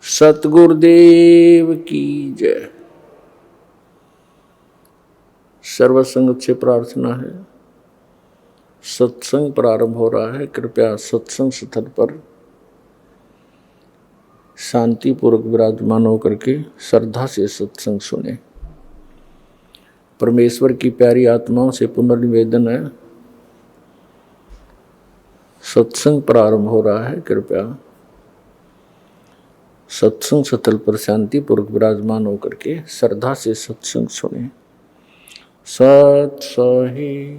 सतगुरुदेव की जय। सर्वसंगत से प्रार्थना है, सत्संग प्रारंभ हो रहा है। कृपया सत्संग स्थल पर शांतिपूर्वक विराजमान होकर के श्रद्धा से सत्संग सुने। परमेश्वर की प्यारी आत्माओं से पुनर्निवेदन है, सत्संग प्रारंभ हो रहा है। कृपया सत्संग स्थल पर शांतिपूर्वक विराजमान होकर के श्रद्धा से सत्संग सुने। सत सही।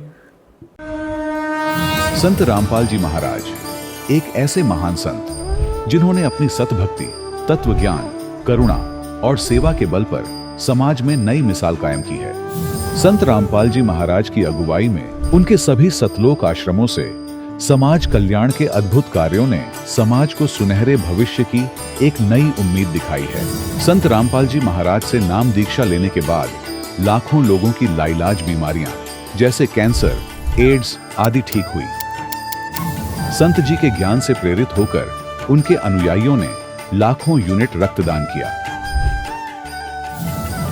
संत रामपाल जी महाराज एक ऐसे महान संत जिन्होंने अपनी सतभक्ति, तत्व ज्ञान, करुणा और सेवा के बल पर समाज में नई मिसाल कायम की है। संत रामपाल जी महाराज की अगुवाई में उनके सभी सतलोक आश्रमों से समाज कल्याण के अद्भुत कार्यों ने समाज को सुनहरे भविष्य की एक नई उम्मीद दिखाई है। संत रामपाल जी महाराज से नाम दीक्षा लेने के बाद लाखों लोगों की लाइलाज बीमारियां जैसे कैंसर, एड्स आदि ठीक हुई। संत जी के ज्ञान से प्रेरित होकर उनके अनुयायियों ने लाखों यूनिट रक्तदान किया।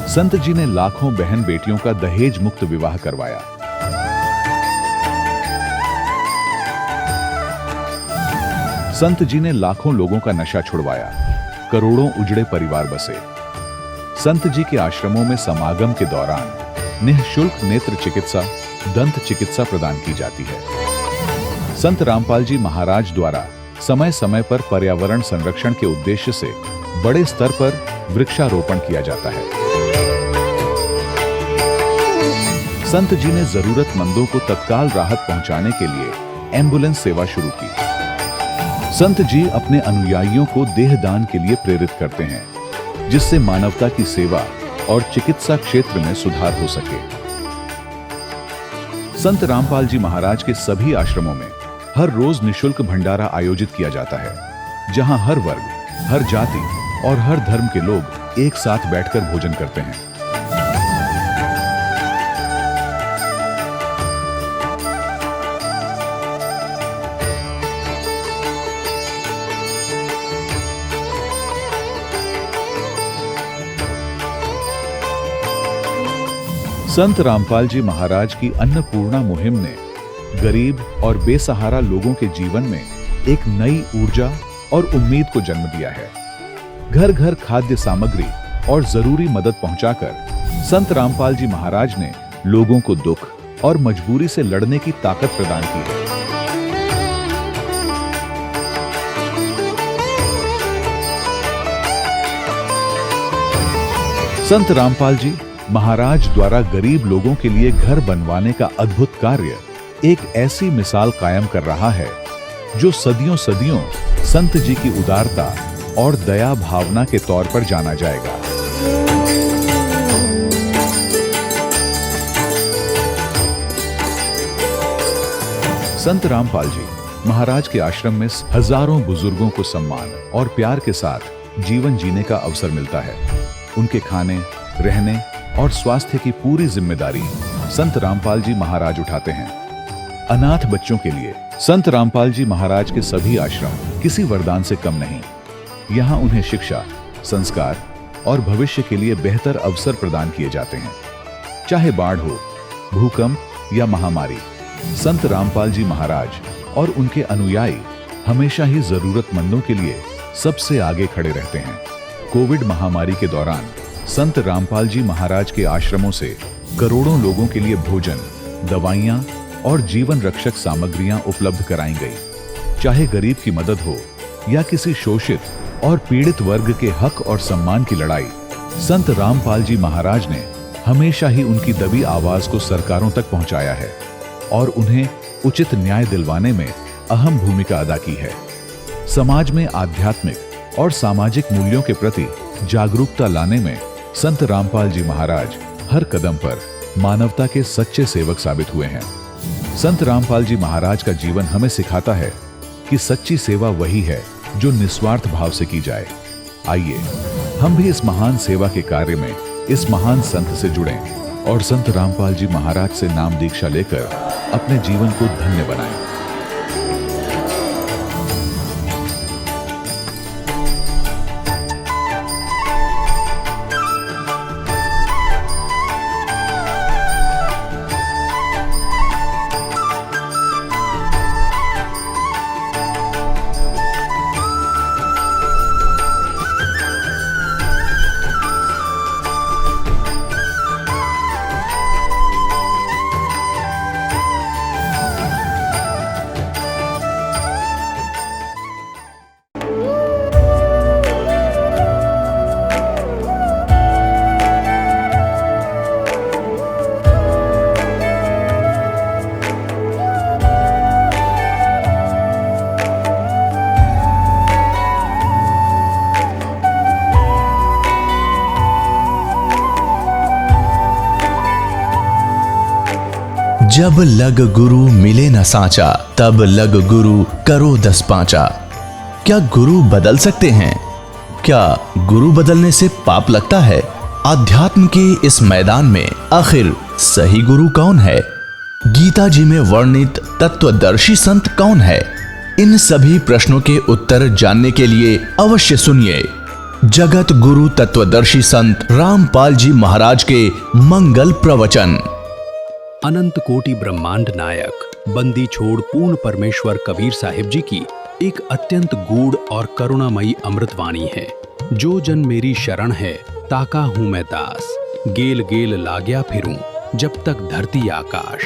संत जी ने लाखों बहन बेटियों का दहेज मुक्त विवाह करवाया। संत जी ने लाखों लोगों का नशा छुड़वाया, करोड़ों उजड़े परिवार बसे। संत जी के आश्रमों में समागम के दौरान निःशुल्क नेत्र चिकित्सा, दंत चिकित्सा प्रदान की जाती है। संत रामपाल जी महाराज द्वारा समय समय पर पर्यावरण संरक्षण के उद्देश्य से बड़े स्तर पर वृक्षारोपण किया जाता है। संत जी ने जरूरतमंदों को तत्काल राहत पहुंचाने के लिए एम्बुलेंस सेवा शुरू की। संत जी अपने अनुयायियों को देहदान के लिए प्रेरित करते हैं, जिससे मानवता की सेवा और चिकित्सा क्षेत्र में सुधार हो सके। संत रामपाल जी महाराज के सभी आश्रमों में हर रोज निःशुल्क भंडारा आयोजित किया जाता है, जहां हर वर्ग, हर जाति और हर धर्म के लोग एक साथ बैठकर भोजन करते हैं। संत रामपाल जी महाराज की अन्नपूर्णा मुहिम ने गरीब और बेसहारा लोगों के जीवन में एक नई ऊर्जा और उम्मीद को जन्म दिया है। घर घर खाद्य सामग्री और जरूरी मदद पहुंचाकर संत रामपाल जी महाराज ने लोगों को दुख और मजबूरी से लड़ने की ताकत प्रदान की है। संत रामपाल जी महाराज द्वारा गरीब लोगों के लिए घर बनवाने का अद्भुत कार्य एक ऐसी मिसाल कायम कर रहा है जो सदियों सदियों संत जी की उदारता और दया भावना के तौर पर जाना जाएगा। संत रामपाल जी महाराज के आश्रम में हजारों बुजुर्गों को सम्मान और प्यार के साथ जीवन जीने का अवसर मिलता है। उनके खाने, रहने और स्वास्थ्य की पूरी जिम्मेदारी संत रामपाल जी महाराज उठाते हैं। अनाथ बच्चों के लिए संत रामपाल जी महाराज के सभी आश्रम किसी वरदान से कम नहीं। यहाँ उन्हें शिक्षा, संस्कार और भविष्य के लिए बेहतर अवसर प्रदान किए जाते हैं। चाहे बाढ़ हो, भूकंप या महामारी, संत रामपाल जी महाराज और उनके अनुयायी हमेशा ही जरूरतमंदों के लिए सबसे आगे खड़े रहते हैं। कोविड महामारी के दौरान संत रामपाल जी महाराज के आश्रमों से करोड़ों लोगों के लिए भोजन, दवाइयां और जीवन रक्षक सामग्रियां उपलब्ध कराई गई। चाहे गरीब की मदद हो या किसी शोषित और पीड़ित वर्ग के हक और सम्मान की लड़ाई, संत रामपाल जी महाराज ने हमेशा ही उनकी दबी आवाज को सरकारों तक पहुंचाया है और उन्हें उचित न्याय दिलवाने में अहम भूमिका अदा की है। समाज में आध्यात्मिक और सामाजिक मूल्यों के प्रति जागरूकता लाने में संत रामपाल जी महाराज हर कदम पर मानवता के सच्चे सेवक साबित हुए हैं। संत रामपाल जी महाराज का जीवन हमें सिखाता है कि सच्ची सेवा वही है जो निस्वार्थ भाव से की जाए। आइए हम भी इस महान सेवा के कार्य में इस महान संत से जुड़ें और संत रामपाल जी महाराज से नाम दीक्षा लेकर अपने जीवन को धन्य बनाएं। जब लग गुरु मिले न साचा, तब लग गुरु करो 10 पांचा। क्या गुरु बदल सकते हैं? क्या गुरु बदलने से पाप लगता है? अध्यात्म के इस मैदान में आखिर सही गुरु कौन है? गीता जी में वर्णित तत्वदर्शी संत कौन है? इन सभी प्रश्नों के उत्तर जानने के लिए अवश्य सुनिए जगत गुरु तत्वदर्शी संत रामपाल जी महाराज के मंगल प्रवचन। अनंत कोटि ब्रह्मांड नायक बंदी छोड़ पूर्ण परमेश्वर कबीर साहिब जी की एक अत्यंत गूढ़ और करुणामयी अमृतवाणी है। जो जन मेरी शरण है, ताका हूं मैं दास, गेल गेल लागया फिरूं, जब तक धरती आकाश।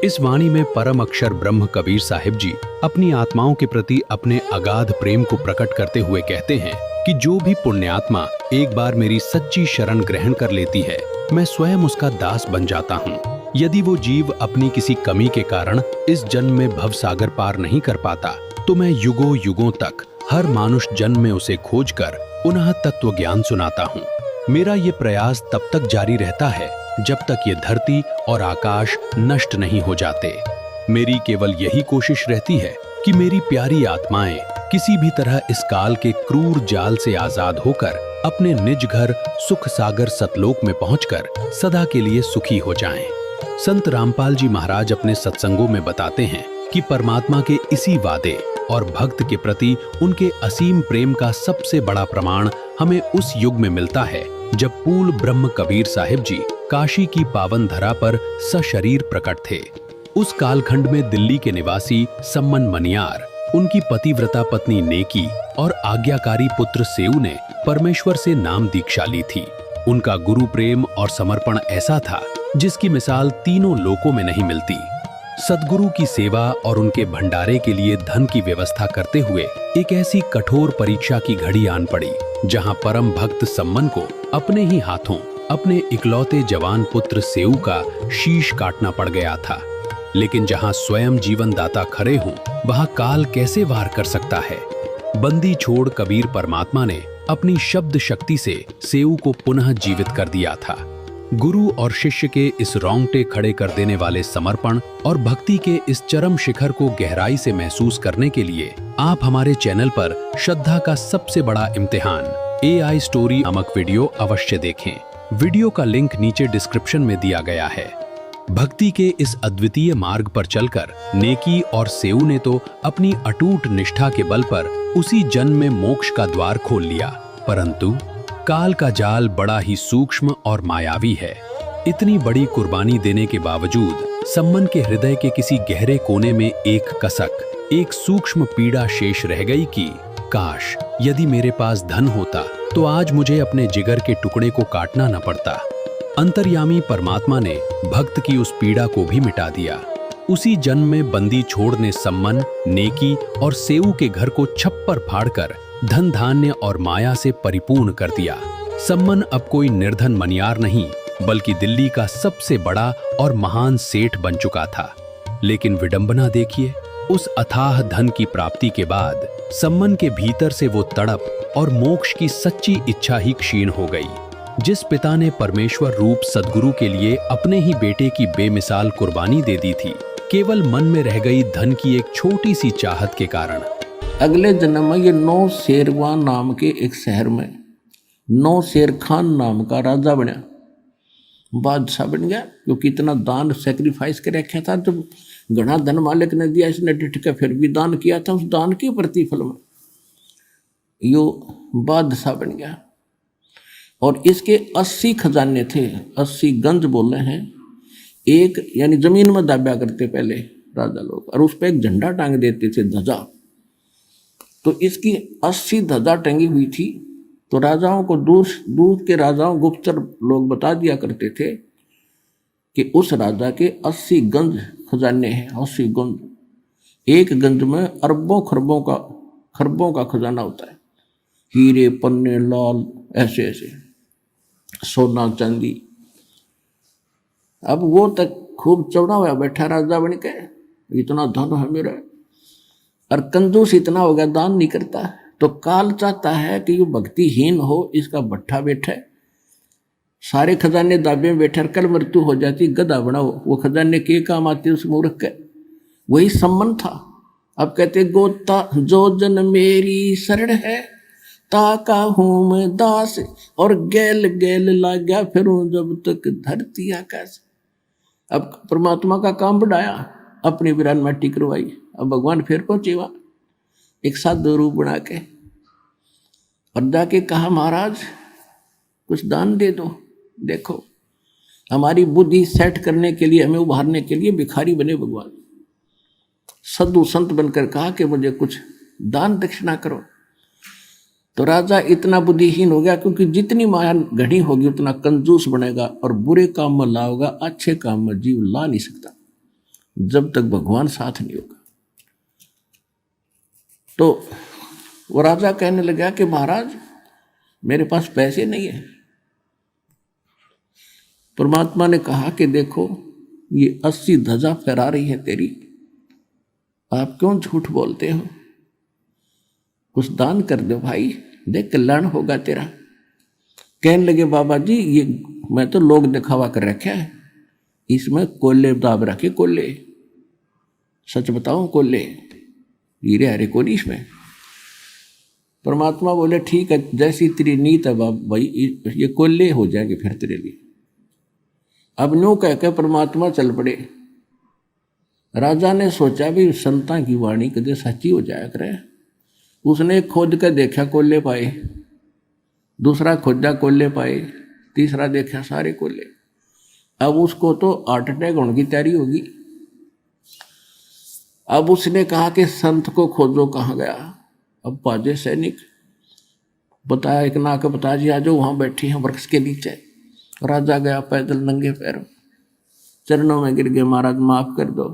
इस वाणी में परम अक्षर ब्रह्म कबीर साहिब जी अपनी आत्माओं के प्रति अपने अगाध प्रेम को प्रकट करते हुए कहते हैं कि जो भी पुण्यात्मा एक बार मेरी सच्ची शरण ग्रहण कर लेती है, मैं स्वयं उसका दास बन जाता हूँ। यदि वो जीव अपनी किसी कमी के कारण इस जन्म में भवसागर पार नहीं कर पाता, तो मैं युगों युगों तक हर मानुष जन्म में उसे खोजकर पुनः तत्व ज्ञान सुनाता हूँ। मेरा ये प्रयास तब तक जारी रहता है जब तक ये धरती और आकाश नष्ट नहीं हो जाते। मेरी केवल यही कोशिश रहती है कि मेरी प्यारी आत्माएं किसी भी तरह इस काल के क्रूर जाल से आजाद होकर अपने निज घर सुख सागर सतलोक में पहुंचकर सदा के लिए सुखी हो जाएं। संत रामपाल जी महाराज अपने सत्संगों में बताते हैं कि परमात्मा के इसी वादे और भक्त के प्रति उनके असीम प्रेम का सबसे बड़ा प्रमाण हमें उस युग में मिलता है जब पूल ब्रह्म कबीर साहिब जी काशी की पावन धरा पर सशरीर प्रकट थे। उस कालखंड में दिल्ली के निवासी सम्मन मनियार, उनकी पतिव्रता पत्नी नेकी और आज्ञाकारी पुत्र सेऊ ने परमेश्वर से नाम दीक्षा ली थी। उनका गुरु प्रेम और समर्पण ऐसा था जिसकी मिसाल तीनों लोकों में नहीं मिलती। सद्गुरु की सेवा और उनके भंडारे के लिए धन की व्यवस्था करते हुए एक ऐसी कठोर परीक्षा की घड़ी आन पड़ी जहां परम भक्त सम्मन को अपने ही हाथों अपने इकलौते जवान पुत्र सेऊ का शीश काटना पड़ गया था। लेकिन जहां स्वयं जीवन दाता खड़े हों, वहां काल कैसे वार कर सकता है। बंदी छोड़ कबीर परमात्मा ने अपनी शब्द शक्ति से सेऊ को पुनः जीवित कर दिया था। गुरु और शिष्य के इस रोंगटे खड़े कर देने वाले समर्पण और भक्ति के इस चरम शिखर को गहराई से महसूस करने के लिए आप हमारे चैनल पर श्रद्धा का सबसे बड़ा इम्तिहान AI स्टोरी नामक वीडियो अवश्य देखें। वीडियो का लिंक नीचे डिस्क्रिप्शन में दिया गया है। भक्ति के इस अद्वितीय मार्ग पर चलकर नेकी और सेऊ ने तो अपनी अटूट निष्ठा के बल पर उसी जन्म में मोक्ष का द्वार खोल लिया, परंतु काल का जाल बड़ा ही सूक्ष्म और मायावी है। इतनी बड़ी कुर्बानी देने के बावजूद सम्मन के हृदय के किसी गहरे कोने में एक कसक, एक सूक्ष्म पीड़ा शेष रह गई कि काश यदि मेरे पास धन होता तो आज मुझे अपने जिगर के टुकड़े को काटना न पड़ता। अंतर्यामी परमात्मा ने भक्त की उस पीड़ा को भी मिटा दिया। उसी जन्म में बंदी छोड़ ने सम्मन, नेकी और सेऊ के घर को छप्पर फाड़कर धन धान्य और माया से परिपूर्ण कर दिया। सम्मन अब कोई निर्धन मनियार नहीं, बल्कि दिल्ली का सबसे बड़ा और महान सेठ बन चुका था। लेकिन विडंबना देखिए, उस अथाह धन की प्राप्ति के बाद सम्मन के भीतर से वो तड़प और मोक्ष की सच्ची इच्छा ही क्षीण हो गई। जिस पिता ने परमेश्वर रूप सद्गुरु के लिए अपने ही बेटे की बेमिसाल कुर्बानी दे दी थी, केवल मन में रह गई धन की एक छोटी सी चाहत के कारण अगले जन्म में ये नौ शेरवान नाम के एक शहर में नौ शेर खान नाम का राजा बना, बादशाह बन गया। क्योंकि इतना दान सेक्रीफाइस कर रखा था, जब घना धन मालिक ने दिया, इसने डिट के फिर भी दान किया था, उस दान के प्रतिफल में यो बादशाह बन गया। और इसके 80 खजाने थे, 80 गंज बोले हैं। एक यानी जमीन में दाब्या करते पहले राजा लोग, और उस पर एक झंडा टांग देते थे, ध्वजा। तो इसकी 80 ध्वजा टंगी हुई थी। तो राजाओं को दूर के राजाओं, गुप्तचर लोग बता दिया करते थे कि उस राजा के 80 गंज खजाने हैं। 80 गंज, एक गंज में अरबों खरबों का खजाना होता है, हीरे पन्ने लाल ऐसे ऐसे, सोना चांदी। अब वो तक खूब चौड़ा हुआ बैठा राजा बन के, इतना धन है मेरा, और कंजूस इतना हो गया, दान नहीं करता। तो काल चाहता है कि ये भक्तिहीन हो, इसका भट्ठा बैठे, सारे खजाने दाबे में बैठे, कल मृत्यु हो जाती गधा बनाओ, वो खजाने के काम आते उस मूर्ख के, वही सम्मान था। अब कहते गोता जो जन मेरी शरण है, ताका हूं मैं दास, और गैल गैल लाग्या फिरूं जब तक धरती आकाश। अब परमात्मा का काम बढ़ाया, अपनी वीरान माटी करवाई। अब भगवान फिर पहुंचे वहां एक साधु रूप बना के, और जाके कहा महाराज कुछ दान दे दो। देखो हमारी बुद्धि सेट करने के लिए, हमें उभारने के लिए भिखारी बने भगवान। साधु संत बनकर कहा कि मुझे कुछ दान दक्षिणा करो। तो राजा इतना बुद्धिहीन हो गया, क्योंकि जितनी माया घड़ी होगी उतना कंजूस बनेगा, और बुरे काम में लाओगा, अच्छे काम में जीव ला नहीं सकता जब तक भगवान साथ नहीं होगा। तो वो राजा कहने लगा कि महाराज मेरे पास पैसे नहीं है। परमात्मा ने कहा कि देखो ये 80 ध्वजा फहरा रही है तेरी, आप क्यों झूठ बोलते हो, कुछ दान कर दो भाई, देख कल्याण होगा तेरा। कहने लगे बाबा जी ये मैं तो लोग दिखावा कर रखा है, इसमें कोल्हे दाब रखे, कोल्हे सच बताऊं कोल्हे हीरे हरे को नहीं इसमें। परमात्मा बोले ठीक है जैसी तेरी नीत है भाई, ये कोल्हे हो जाएंगे फिर तेरे लिए। अब न्यू कह के परमात्मा चल पड़े। राजा ने सोचा भी संता की वाणी कदे सच्ची हो जाया करे। उसने खोद के देखा कोल्हे पाए, दूसरा खोदा कोल्हे पाए, तीसरा देखा सारे कोल्हे। अब उसको तो हार्ट अटैक होने की तैयारी होगी। अब उसने कहा कि संत को खोजो कहाँ गया। अब पाजे सैनिक बताया, एक ना के बता जी आज वहां बैठी हैं वृक्ष के नीचे। राजा गया पैदल नंगे पैरों, चरणों में गिर गए, महाराज माफ कर दो,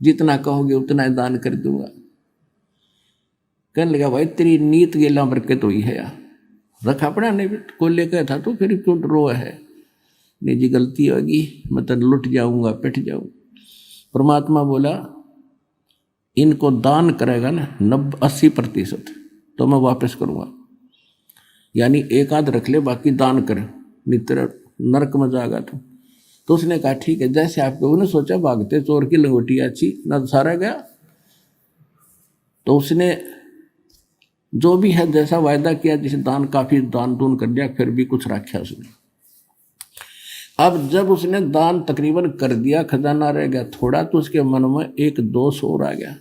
जितना कहोगे उतना ही दान कर दूंगा। कहने लगा भाई तेरी नीत गेला बरकत हुई है यार, रखा पड़ा नहीं को लेकर था तो फिर क्यों रो है। नहीं जी गलती होगी, मैं तो लुट जाऊंगा पिट जाऊंगा। परमात्मा बोला इनको दान करेगा ना 80% तो मैं वापस करूंगा, यानी एक आध रख ले बाकी दान कर, नहीं तेरा नरक में जाएगा तो उसने कहा ठीक है जैसे आपको। उन्हें सोचा भागते चोर की लंगोटी अच्छी ना सारा गया। तो उसने जो भी है जैसा वायदा किया, जैसे दान काफी दान दून कर दिया, फिर भी कुछ रखा उसने। अब जब उसने दान तकरीबन कर दिया, खजाना रह गया थोड़ा, तो उसके मन में एक दोष और आ गया।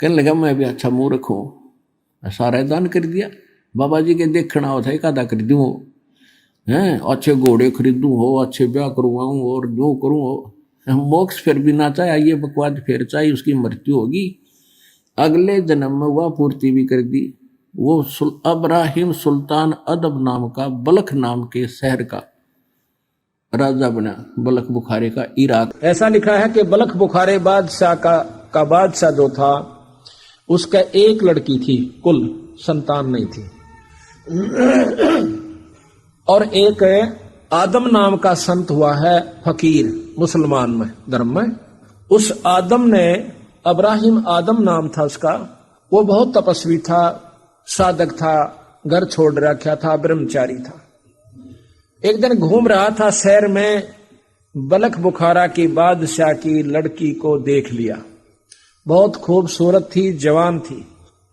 कहने लगा मैं भी अच्छा मूर्ख हूं, सारा दान कर दिया, बाबा जी के देखना होता है कादा कर दूं हैं, अच्छे घोड़े खरीदूं हो, अच्छे ब्याह करवाऊं और जो करूं हो, मोक्ष फिर भी ना चाहे, ये बकवाद फिर चाहिए, उसकी मृत्यु होगी। अगले जन्म में वह पूर्ति भी कर दी। वो अब्राहिम सुल्तान अदब नाम का बलख नाम के शहर का राजा बना, बलख बुखारे का, इराक। ऐसा लिखा है कि बलख बुखारे बादशाह का बादशाह जो था उसका एक लड़की थी, कुल संतान नहीं थी, और एक आदम नाम का संत हुआ है फकीर मुसलमान में धर्म में। उस आदम ने, अब्राहिम आदम नाम था उसका, वो बहुत तपस्वी था, साधक था, घर छोड़ रखा था, ब्रह्मचारी था। एक दिन घूम रहा था शहर में, बलख बुखारा की बादशाह की लड़की को देख लिया। बहुत खूबसूरत थी, जवान थी,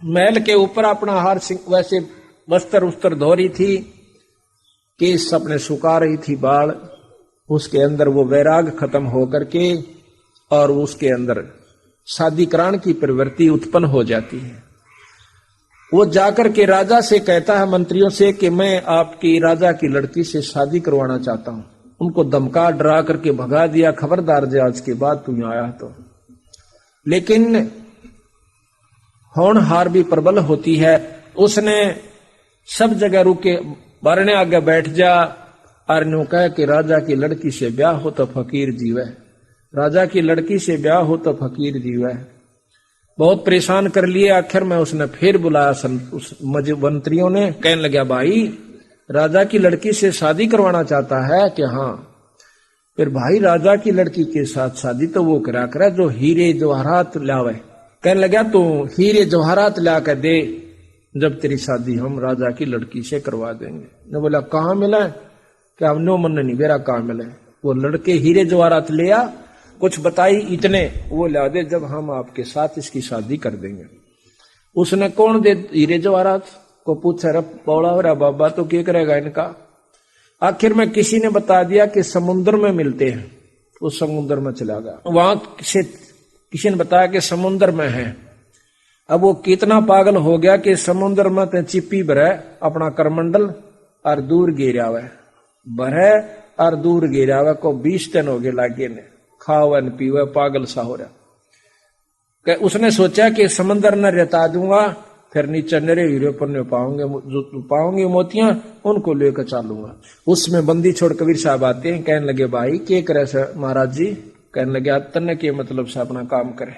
महल के ऊपर अपना हार वैसे वस्त्र उस्त्र धो रही थी, केस अपने सुखा रही थी, बाल, उसके अंदर वो वैराग खत्म होकर के और उसके अंदर शादी कराने की प्रवृत्ति उत्पन्न हो जाती है। वो जाकर के राजा से कहता है, मंत्रियों से, कि मैं आपकी राजा की लड़की से शादी करवाना चाहता हूं। उनको धमका डरा करके भगा दिया, खबरदार जे आज के बाद तू आया तो। लेकिन होनहार भी प्रबल होती है, उसने सब जगह रुके, बारने आगे बैठ जा, और न्यू कह कि राजा की लड़की से ब्याह हो तो फकीर जीवे, राजा की लड़की से ब्याह हो तो फकीर जीवे। बहुत परेशान कर लिए, आखिर में उसने फिर बुलाया उस मंत्रियों ने। कहने लगा भाई राजा की लड़की से शादी करवाना चाहता है कि हाँ। फिर भाई राजा की लड़की के साथ शादी तो वो करा करे जो हीरे जवाहरात लावे। कहने लगा तू हीरे जवाहरात ला कर दे, जब तेरी शादी हम राजा की लड़की से करवा देंगे। ने बोला कहाँ मिला है? कि अब नो मन नहीं मेरा काम मिले। वो लड़के हीरे जवाहरात ले आ, कुछ बताई इतने वो ला दे, जब हम आपके साथ इसकी शादी कर देंगे। उसने कौन दे हीरे जवाहरात को पूछा, रे पौड़ा हो रहा बाबा तो क्या करेगा इनका। आखिर में किसी ने बता दिया कि समुद्र में मिलते हैं। उस समुद्र में चला गया, वहां किसी ने बताया कि समुद्र में है। अब वो कितना पागल हो गया कि समुद्र में तो चिप्पी भरे अपना करमंडल और दूर गिरा हुआ भरे और दूर गिरा हुआ को 20 दिन हो गए लागे ने खाओ न पीवे, पागल सा हो रहा। उसने सोचा कि समंदर न रहता दूंगा, फिर नीचे नरे हीरे पर नहीं पाऊंगे मोतियां, उनको लेकर चालूंगा। उसमें बंदी छोड़ कबीर साहब आते हैं, कहने लगे भाई के करे से महाराज जी। कहने लगे तन्ने के मतलब से अपना काम करे।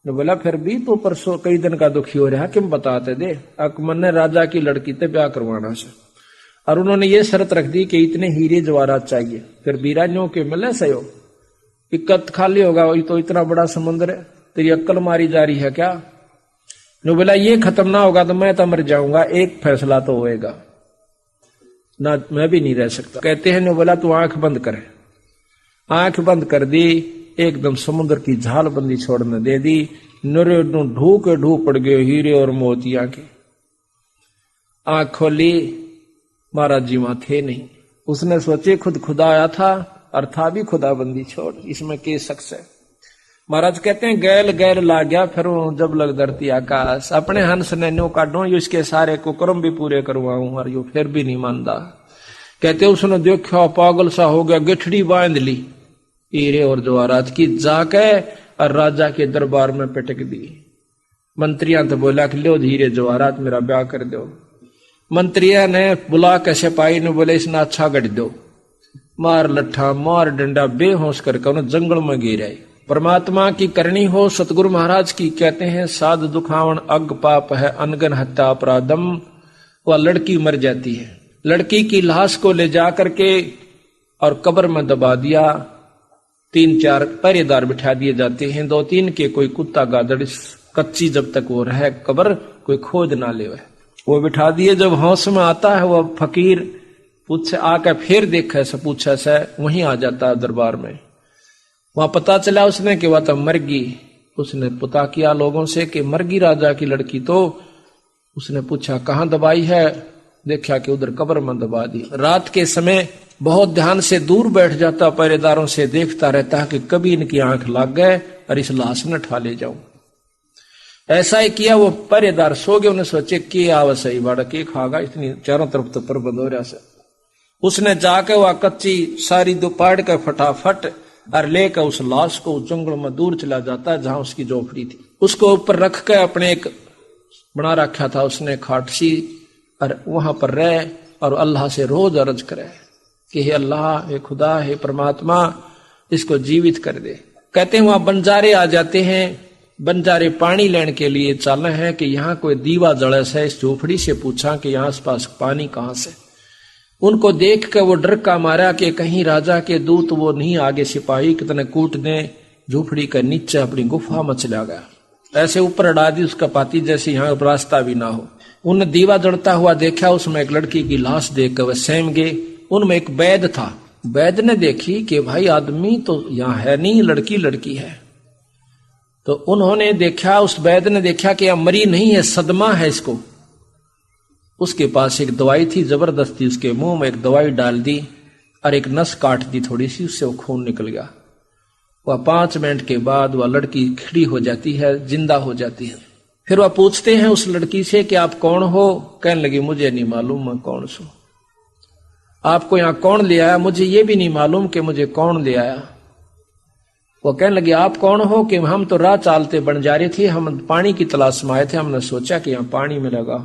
ने बोला फिर भी तो परसों कई दिन का दुखी हो रहा, किम बताते दे। अकमन ने राजा की लड़की से ब्याह करवाना से, और उन्होंने ये शर्त रख दी कि इतने हीरे जवाहरात चाहिए। फिर बीरानियों के मिले सयो, इक्कत खाली होगा, वही तो इतना बड़ा समुद्र है, तेरी अक्ल मारी जा रही है क्या। ने बोला ये खत्म ना होगा तो मैं तो मर जाऊंगा, एक फैसला तो होएगा ना, मैं भी नहीं रह सकता। कहते हैं ने बोला तू आंख बंद कर। आंख बंद कर दी, एकदम समुद्र की झाल बंदी छोड़ने दे दी। नरे ढू के ढू पड़ गए हीरे और मोतिया के। आंख खोली, महाराज जी वहां थे नहीं। उसने सोचे खुद खुदा आया था और था भी खुदा बंदी छोड़, इसमें के शख्स है। महाराज कहते हैं गैल गैल ला गया, फिर जब लग धरती आकाश। अपने हंस ने न्यो काटो, यो इसके सारे कुकर्म भी पूरे करवाऊं, और यो फिर भी नहीं मानता। कहते उसने देखा पागल सा हो गया, गिठड़ी बांध ली हीरे और जवाहरात की, जाके और राजा के दरबार में पटक दी। मंत्रियां तो बोला कि लो हीरे जवाहरात मेरा ब्याह कर दो। मंत्रिया ने बुला के सिपाही ने बोले इसने अच्छा गढ़ दो। मार लट्ठा मार डंडा बेहोश करके उन्हें जंगल में गिराई। परमात्मा की करनी हो सतगुरु महाराज की, कहते हैं साध दुखावन अग पाप है अनगन हत्या अपराधम। वह लड़की मर जाती है, लड़की की लाश को ले जा करके और कब्र में दबा दिया। 3-4 पहरेदार बिठा दिए जाते हैं, 2-3 के कोई कुत्ता गादड़ कच्ची जब तक वो रहे कब्र कोई खोद ना ले, वो बिठा दिए। जब होश में आता है वह फकीर पूछे आकर फिर देखे से पूछे से वहीं आ जाता है दरबार में। वहां पता चला उसने कि वह तो मर गई। उसने पता किया लोगों से कि मर गई राजा की लड़की। तो उसने पूछा कहाँ दबाई है, देखा कि उधर कब्र में दबा दी। रात के समय बहुत ध्यान से दूर बैठ जाता, पहरेदारों से देखता रहता कि कभी इनकी आंख लग गए और इस लाश न ठा ले जाऊं। ऐसा ही किया। वो पहरेदार सो गए, उन्हें सोचे कि आवा सही बाड़ा के खागा, इतनी चारों तरफ तो प्रबंध हो रहा से। उसने जाके वह कच्ची सारी दोपहर के फटाफट और लेकर उस लाश को जंगल में दूर चला जाता है जहां उसकी झोपड़ी थी। उसको ऊपर रख के अपने एक बना रखा था उसने खाट सी, और वहां पर रहे और अल्लाह से रोज अर्ज करे कि हे अल्लाह, हे खुदा, हे परमात्मा, इसको जीवित कर दे। कहते हैं वहां बंजारे आ जाते हैं। बंजारे पानी लेने के लिए चले हैं कि यहाँ कोई दीवा जड़े से। इस झोपड़ी से पूछा कि यहाँ आसपास पानी कहाँ से। उनको देख कर वो डर का मारा कि कहीं राजा के दूत वो नहीं आगे सिपाही कितने कूट दें। झोपड़ी के नीचे अपनी गुफा में चला गया, ऐसे ऊपर अड़ा दी उसका पाती जैसे यहाँ रास्ता भी ना हो। उन दीवा जड़ता हुआ देखा, उसमें एक लड़की की लाश देख कर वह सहम गए। उनमें एक वैद्य था। वैद्य ने देखी कि भाई आदमी तो यहाँ है नहीं, लड़की लड़की है। तो उन्होंने देखा, उस वैद्य ने देखा कि यह मरी नहीं है, सदमा है इसको। उसके पास एक दवाई थी, जबरदस्ती उसके मुंह में एक दवाई डाल दी और एक नस काट दी थोड़ी सी, उससे वो खून निकल गया। वह 5 मिनट के बाद वह लड़की खड़ी हो जाती है, जिंदा हो जाती है। फिर वह पूछते हैं उस लड़की से कि आप कौन हो। कहने लगी मुझे नहीं मालूम मैं कौन सू। आपको यहाँ कौन ले आया? मुझे ये भी नहीं मालूम कि मुझे कौन ले आया। वो कहने लगे आप कौन हो? कि हम तो राह चालते बन जा रहे थे, हम पानी की तलाश में आए थे, हमने सोचा कि यहाँ पानी में लगा।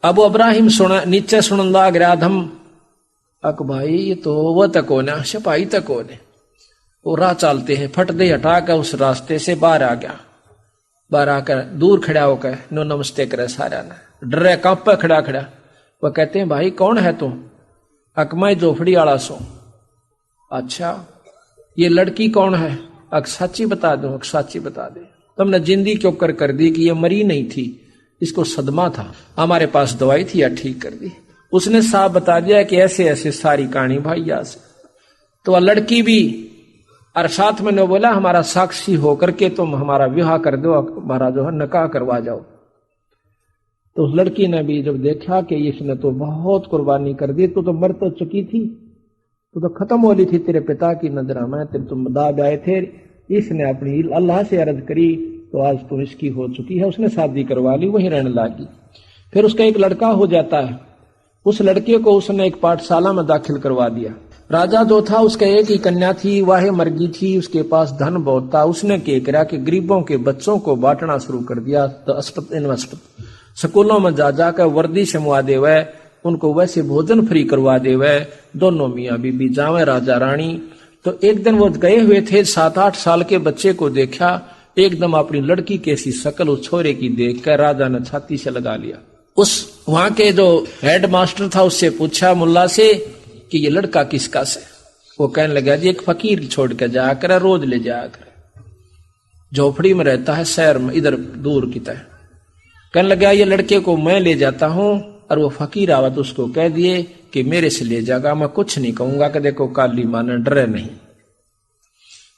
अब अब्राहिम सुना, नीचे सुन लाग रहा धम। अक भाई ये तो वह तक हो ना, सिपाही तक हो ने। वो राह चालते हैं, फट दे हटा कर उस रास्ते से बाहर आ गया। बाहर आकर दूर खड़ा होकर नो नमस्ते करे सारा ने, डरे कांपे खड़ा खड़ा। वह कहते हैं भाई कौन है तुम? अकमय झोपड़ी आला सो। अच्छा ये लड़की कौन है? अक साची बता दो, अक साची बता दे। तुमने जिंदी क्यों कर दी कि ये मरी नहीं थी, इसको सदमा था, हमारे पास दवाई थी या ठीक कर दी। उसने साफ बता दिया कि ऐसे ऐसे सारी कहानी भैया से। तो वह लड़की भी और साथ में ने बोला हमारा साक्षी होकर के तुम हमारा विवाह कर दो, हमारा जो है निकाह करवा जाओ। तो उस लड़की ने भी जब देखा कि इसने तो बहुत कुर्बानी कर दी, तो मर तो चुकी थी, तो खत्म हो ली थी तेरे पिता की नजर में, तेरे तुम दाद आए थे। इसने अपनी अल्लाह से अर्ज करी तो आज तो इसकी हो चुकी है, उसने शादी करवा ली, वहीं रहने लगी। फिर उसका एक लड़का हो जाता है, उस लड़के को उसने एक पाठशाला में दाखिल करवा दिया। राजा जो था उसका एक ही कन्या थी, वाहे मर्गी थी, उसके पास धन बहुत था। उसने क्या करा कि गरीबों के बच्चों को बांटना शुरू कर दिया। तो स्कूलों में जा जाकर वर्दी समवा देवे, उनको वैसे भोजन फ्री करवा देवे, दोनों मियाँ बीबी जावे राजा रानी। तो एक दिन वो गए हुए थे, 7-8 साल के बच्चे को देखा, एकदम अपनी लड़की की ऐसी शक्ल उस छोरे की देखकर राजा ने छाती से लगा लिया। उस वहां के जो हेड मास्टर था उससे पूछा मुल्ला से कि ये लड़का किसका से? वो कहने लगा जी एक फकीर छोड़ के जाया कर, रोज ले जाया कर, झोपड़ी में रहता है शहर में, इधर दूर की तरह। कहने लगा ये लड़के को मैं ले जाता हूं, और वो फकीर आवा तो उसको कह दिए कि मेरे से ले जाएगा, मैं कुछ नहीं कहूंगा कि देखो काली माने डरे नहीं।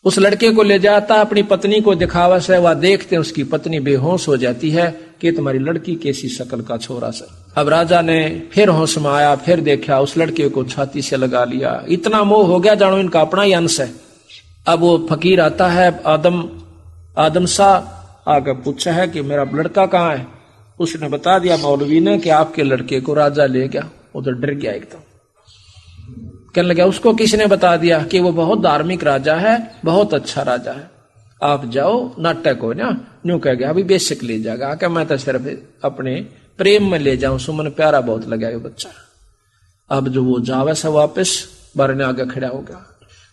उस लड़के को ले जाता, अपनी पत्नी को दिखावा से, वह देखते उसकी पत्नी बेहोश हो जाती है कि तुम्हारी लड़की कैसी शक्ल का छोरा से। अब राजा ने फिर होश में आया, फिर देखा, उस लड़के को छाती से लगा लिया। इतना मोह हो गया जानो इनका अपना ही अंश है। अब वो फकीर आता है, आदम शाह आगे पूछा है कि मेरा लड़का कहाँ है? उसने बता दिया मौलवी ने कि आपके लड़के को राजा ले गया। उधर डर गया एकदम, कहने लगा उसको किसने बता दिया कि वो बहुत धार्मिक राजा है, बहुत अच्छा राजा है, आप जाओ, नाटक हो ना। न्यू कह गया अभी बेशक ले जाएगा, क्या मैं तो सिर्फ अपने प्रेम में ले जाऊं, सुमन प्यारा बहुत लगा ये बच्चा। अब जो वो जावे से वापस बारने आगे खड़ा हो गया।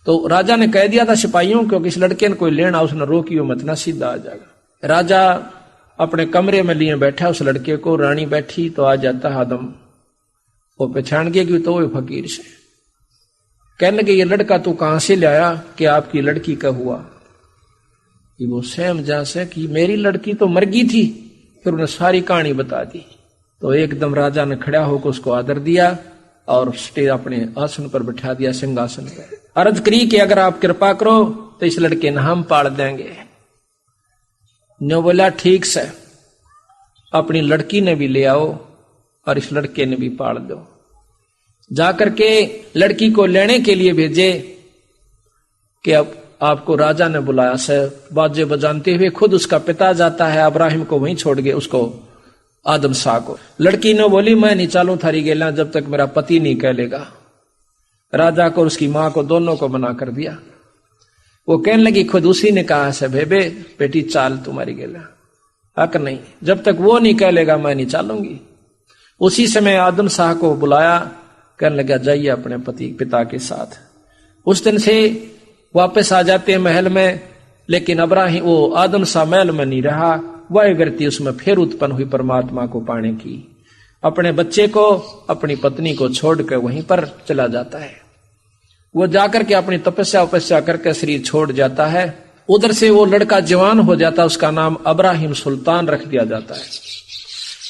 तो राजा ने कह दिया था सिपाहियों को कि इस लड़के ने कोई लेना, उसने रोकियो मत ना, सीधा आ जाएगा। राजा अपने कमरे में लिए बैठा उस लड़के को, रानी बैठी तो आ जाता आदम, वो पहचान गया कि तो वो फकीर से। कहने लगे ये लड़का तू कहां से लाया कि आपकी लड़की का हुआ? कि वो सहम जा से कि मेरी लड़की तो मर गई थी। फिर उन्हें सारी कहानी बता दी। तो एकदम राजा ने खड़ा होकर उसको आदर दिया और स्टेज अपने आसन पर बैठा दिया, सिंहासन पर। अर्ज करी कि अगर आप कृपा करो तो इस लड़के ने हम पाल देंगे। नो बोला ठीक से, अपनी लड़की ने भी ले आओ और इस लड़के ने भी पाल दो। जाकर के लड़की को लेने के लिए भेजे कि अब आपको राजा ने बुलाया से, बाजे बजानते हुए खुद उसका पिता जाता है, इब्राहिम को वहीं छोड़ गए, उसको आदम शाह को। लड़की ने बोली मैं नहीं चालू थारी गेला जब तक मेरा पति नहीं कह लेगा। राजा को और उसकी मां को दोनों को मना कर दिया। वो कहने लगी खुद उसी ने कहा से बेबे बेटी चाल तुम्हारी गेला, हक नहीं, जब तक वो नहीं कह लेगा मैं नहीं चालूंगी। उसी समय आदम शाह को बुलाया, कहने लगा जाइए अपने पिता के साथ। उस दिन से वापस आ जाते हैं महल में, लेकिन इब्राहिम वो आदम शाह महल में नहीं रहा, वह वृत्ति उसमें फिर उत्पन्न हुई परमात्मा को पाने की। अपने बच्चे को अपनी पत्नी को छोड़कर वहीं पर चला जाता है। वो जाकर के अपनी तपस्या करके शरीर छोड़ जाता है। उधर से वो लड़का जवान हो जाता, उसका नाम इब्राहिम सुल्तान रख दिया जाता है।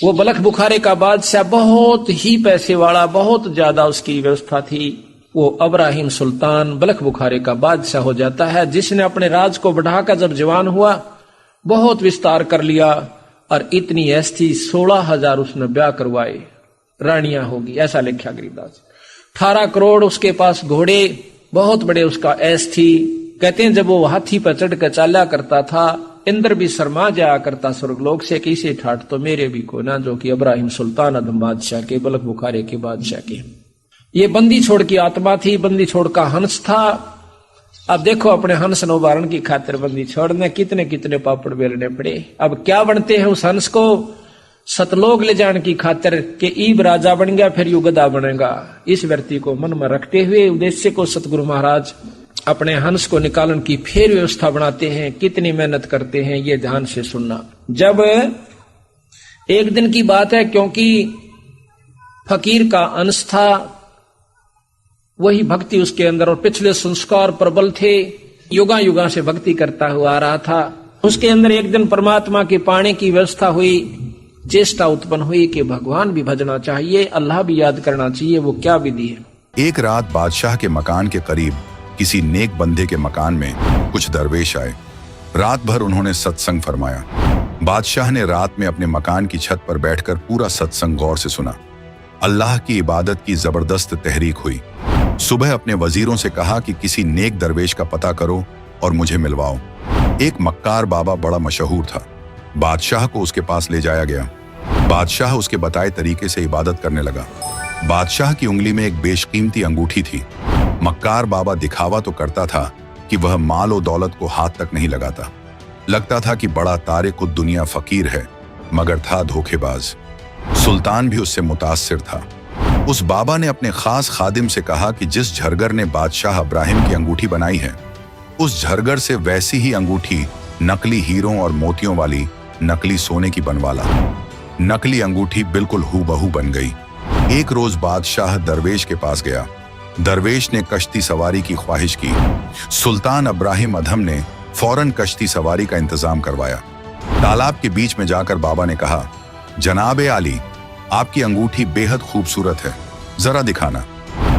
वो बलख बुखारे का बादशाह, बहुत ही पैसे वाला, बहुत ज्यादा उसकी व्यवस्था थी। वो इब्राहिम सुल्तान बलख बुखारे का बादशाह हो जाता है, जिसने अपने राज को बढ़ाकर जब जवान हुआ बहुत विस्तार कर लिया और इतनी ऐश थी 16,000 उसने ब्याह करवाए, रानियां होगी, ऐसा लिखा गरीबदास। 18 करोड़ उसके पास घोड़े, बहुत बड़े उसका ऐश थी। कहते हैं जब वो हाथी पर चढ़ कर चाला करता था, इंद्र भी शर्मा जाया करता स्वर्गलोक से कि इसे ठाट तो मेरे भी को ना, जो कि इब्राहिम सुल्तान आदम बादशाह के, बलख बुखारे के बादशाह के। ये बंदी छोड़ की आत्मा थी, बंदी छोड़ का हंस था। अब देखो अपने हंस नोबारण की खातिर बंदी छोड़ने कितने कितने पापड़ बेलने पड़े। अब क्या बनते हैं उस हंस को? सतलोक ले जाने की खातिर के ईब राजा बन गया फिर यू गधा बनेगा। इस व्यक्ति को मन में रखते हुए उद्देश्य को सतगुरु महाराज अपने हंस को निकालन की फिर व्यवस्था बनाते हैं। कितनी मेहनत करते हैं ये ध्यान से सुनना। जब एक दिन की बात है, क्योंकि फकीर का अंश था, वही भक्ति उसके अंदर और पिछले संस्कार प्रबल थे, युगा युगा से भक्ति करता हुआ आ रहा था। उसके अंदर एक दिन परमात्मा के पानी की व्यवस्था हुई चेष्टा उत्पन्न हुई कि भगवान भी भजना चाहिए, अल्लाह भी याद करना चाहिए। वो क्या विधि है? एक रात बादशाह के मकान के करीब किसी नेक बंदे के मकान में कुछ दरवेश आए। रात भर उन्होंने सत्संग फरमाया। बादशाह ने रात में अपने मकान की छत पर बैठकर पूरा सत्संग गौर से सुना। अल्लाह की इबादत की जबरदस्त तहरीक हुई। सुबह अपने वजीरों से कहा कि किसी नेक दरवेश का पता करो और मुझे मिलवाओ। एक मक्कार बाबा बड़ा मशहूर था। बादशाह को उसके पास ले जाया गया। बादशाह उसके बताए तरीके से इबादत करने लगा। बादशाह की उंगली में एक बेशकीमती अंगूठी थी। मक्कार बाबा दिखावा तो करता था कि वह माल और दौलत को हाथ तक नहीं लगाता। लगता था कि बड़ा तारिक दुनिया फकीर है, मगर था धोखेबाज। सुल्तान भी उससे मुतासिर था। उस बाबा ने अपने खास खादिम से कहा कि जिस झरगर ने बादशाह इब्राहिम की अंगूठी बनाई है, उस झरगर से वैसी ही अंगूठी नकली हीरों और मोतियों वाली नकली सोने की बनवाला। नकली अंगूठी बिल्कुल हूबहू बन गई। एक रोज बादशाह दरवेश के पास गया। दरवेश ने कश्ती सवारी की ख्वाहिश की। सुल्तान इब्राहिम अधम ने फौरन कश्ती सवारी का इंतजाम करवाया। तालाब के बीच में जाकर बाबा ने कहा, जनाबे आली, आपकी अंगूठी बेहद खूबसूरत है, जरा दिखाना।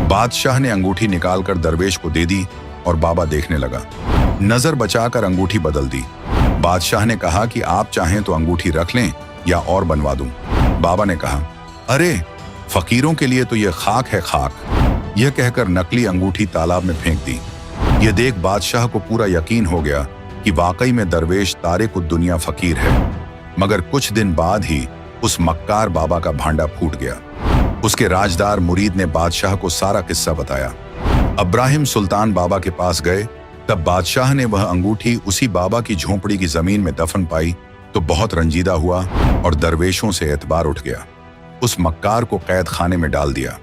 बादशाह ने अंगूठी निकालकर दरवेश को दे दी और बाबा देखने लगा। नजर बचाकर अंगूठी बदल दी। बादशाह ने कहा कि आप चाहें तो अंगूठी रख लें या और बनवा दूं। बाबा ने कहा, अरे फकीरों के लिए तो यह खाक है, खाक। यह कहकर नकली अंगूठी तालाब में फेंक दी। यह देख बादशाह को पूरा यकीन हो गया कि वाकई में दरवेश तारिक दुनिया फकीर है। मगर कुछ दिन बाद ही उस मक्कार बाबा का भांडा फूट गया। उसके राजदार मुरीद ने बादशाह को सारा किस्सा बताया। इब्राहिम सुल्तान बाबा के पास गए। तब बादशाह ने वह अंगूठी उसी बाबा की झोंपड़ी की जमीन में दफन पाई तो बहुत रंजीदा हुआ और दरवेशों से एतबार उठ गया। उस मक्कार को कैद खाने में डाल दिया।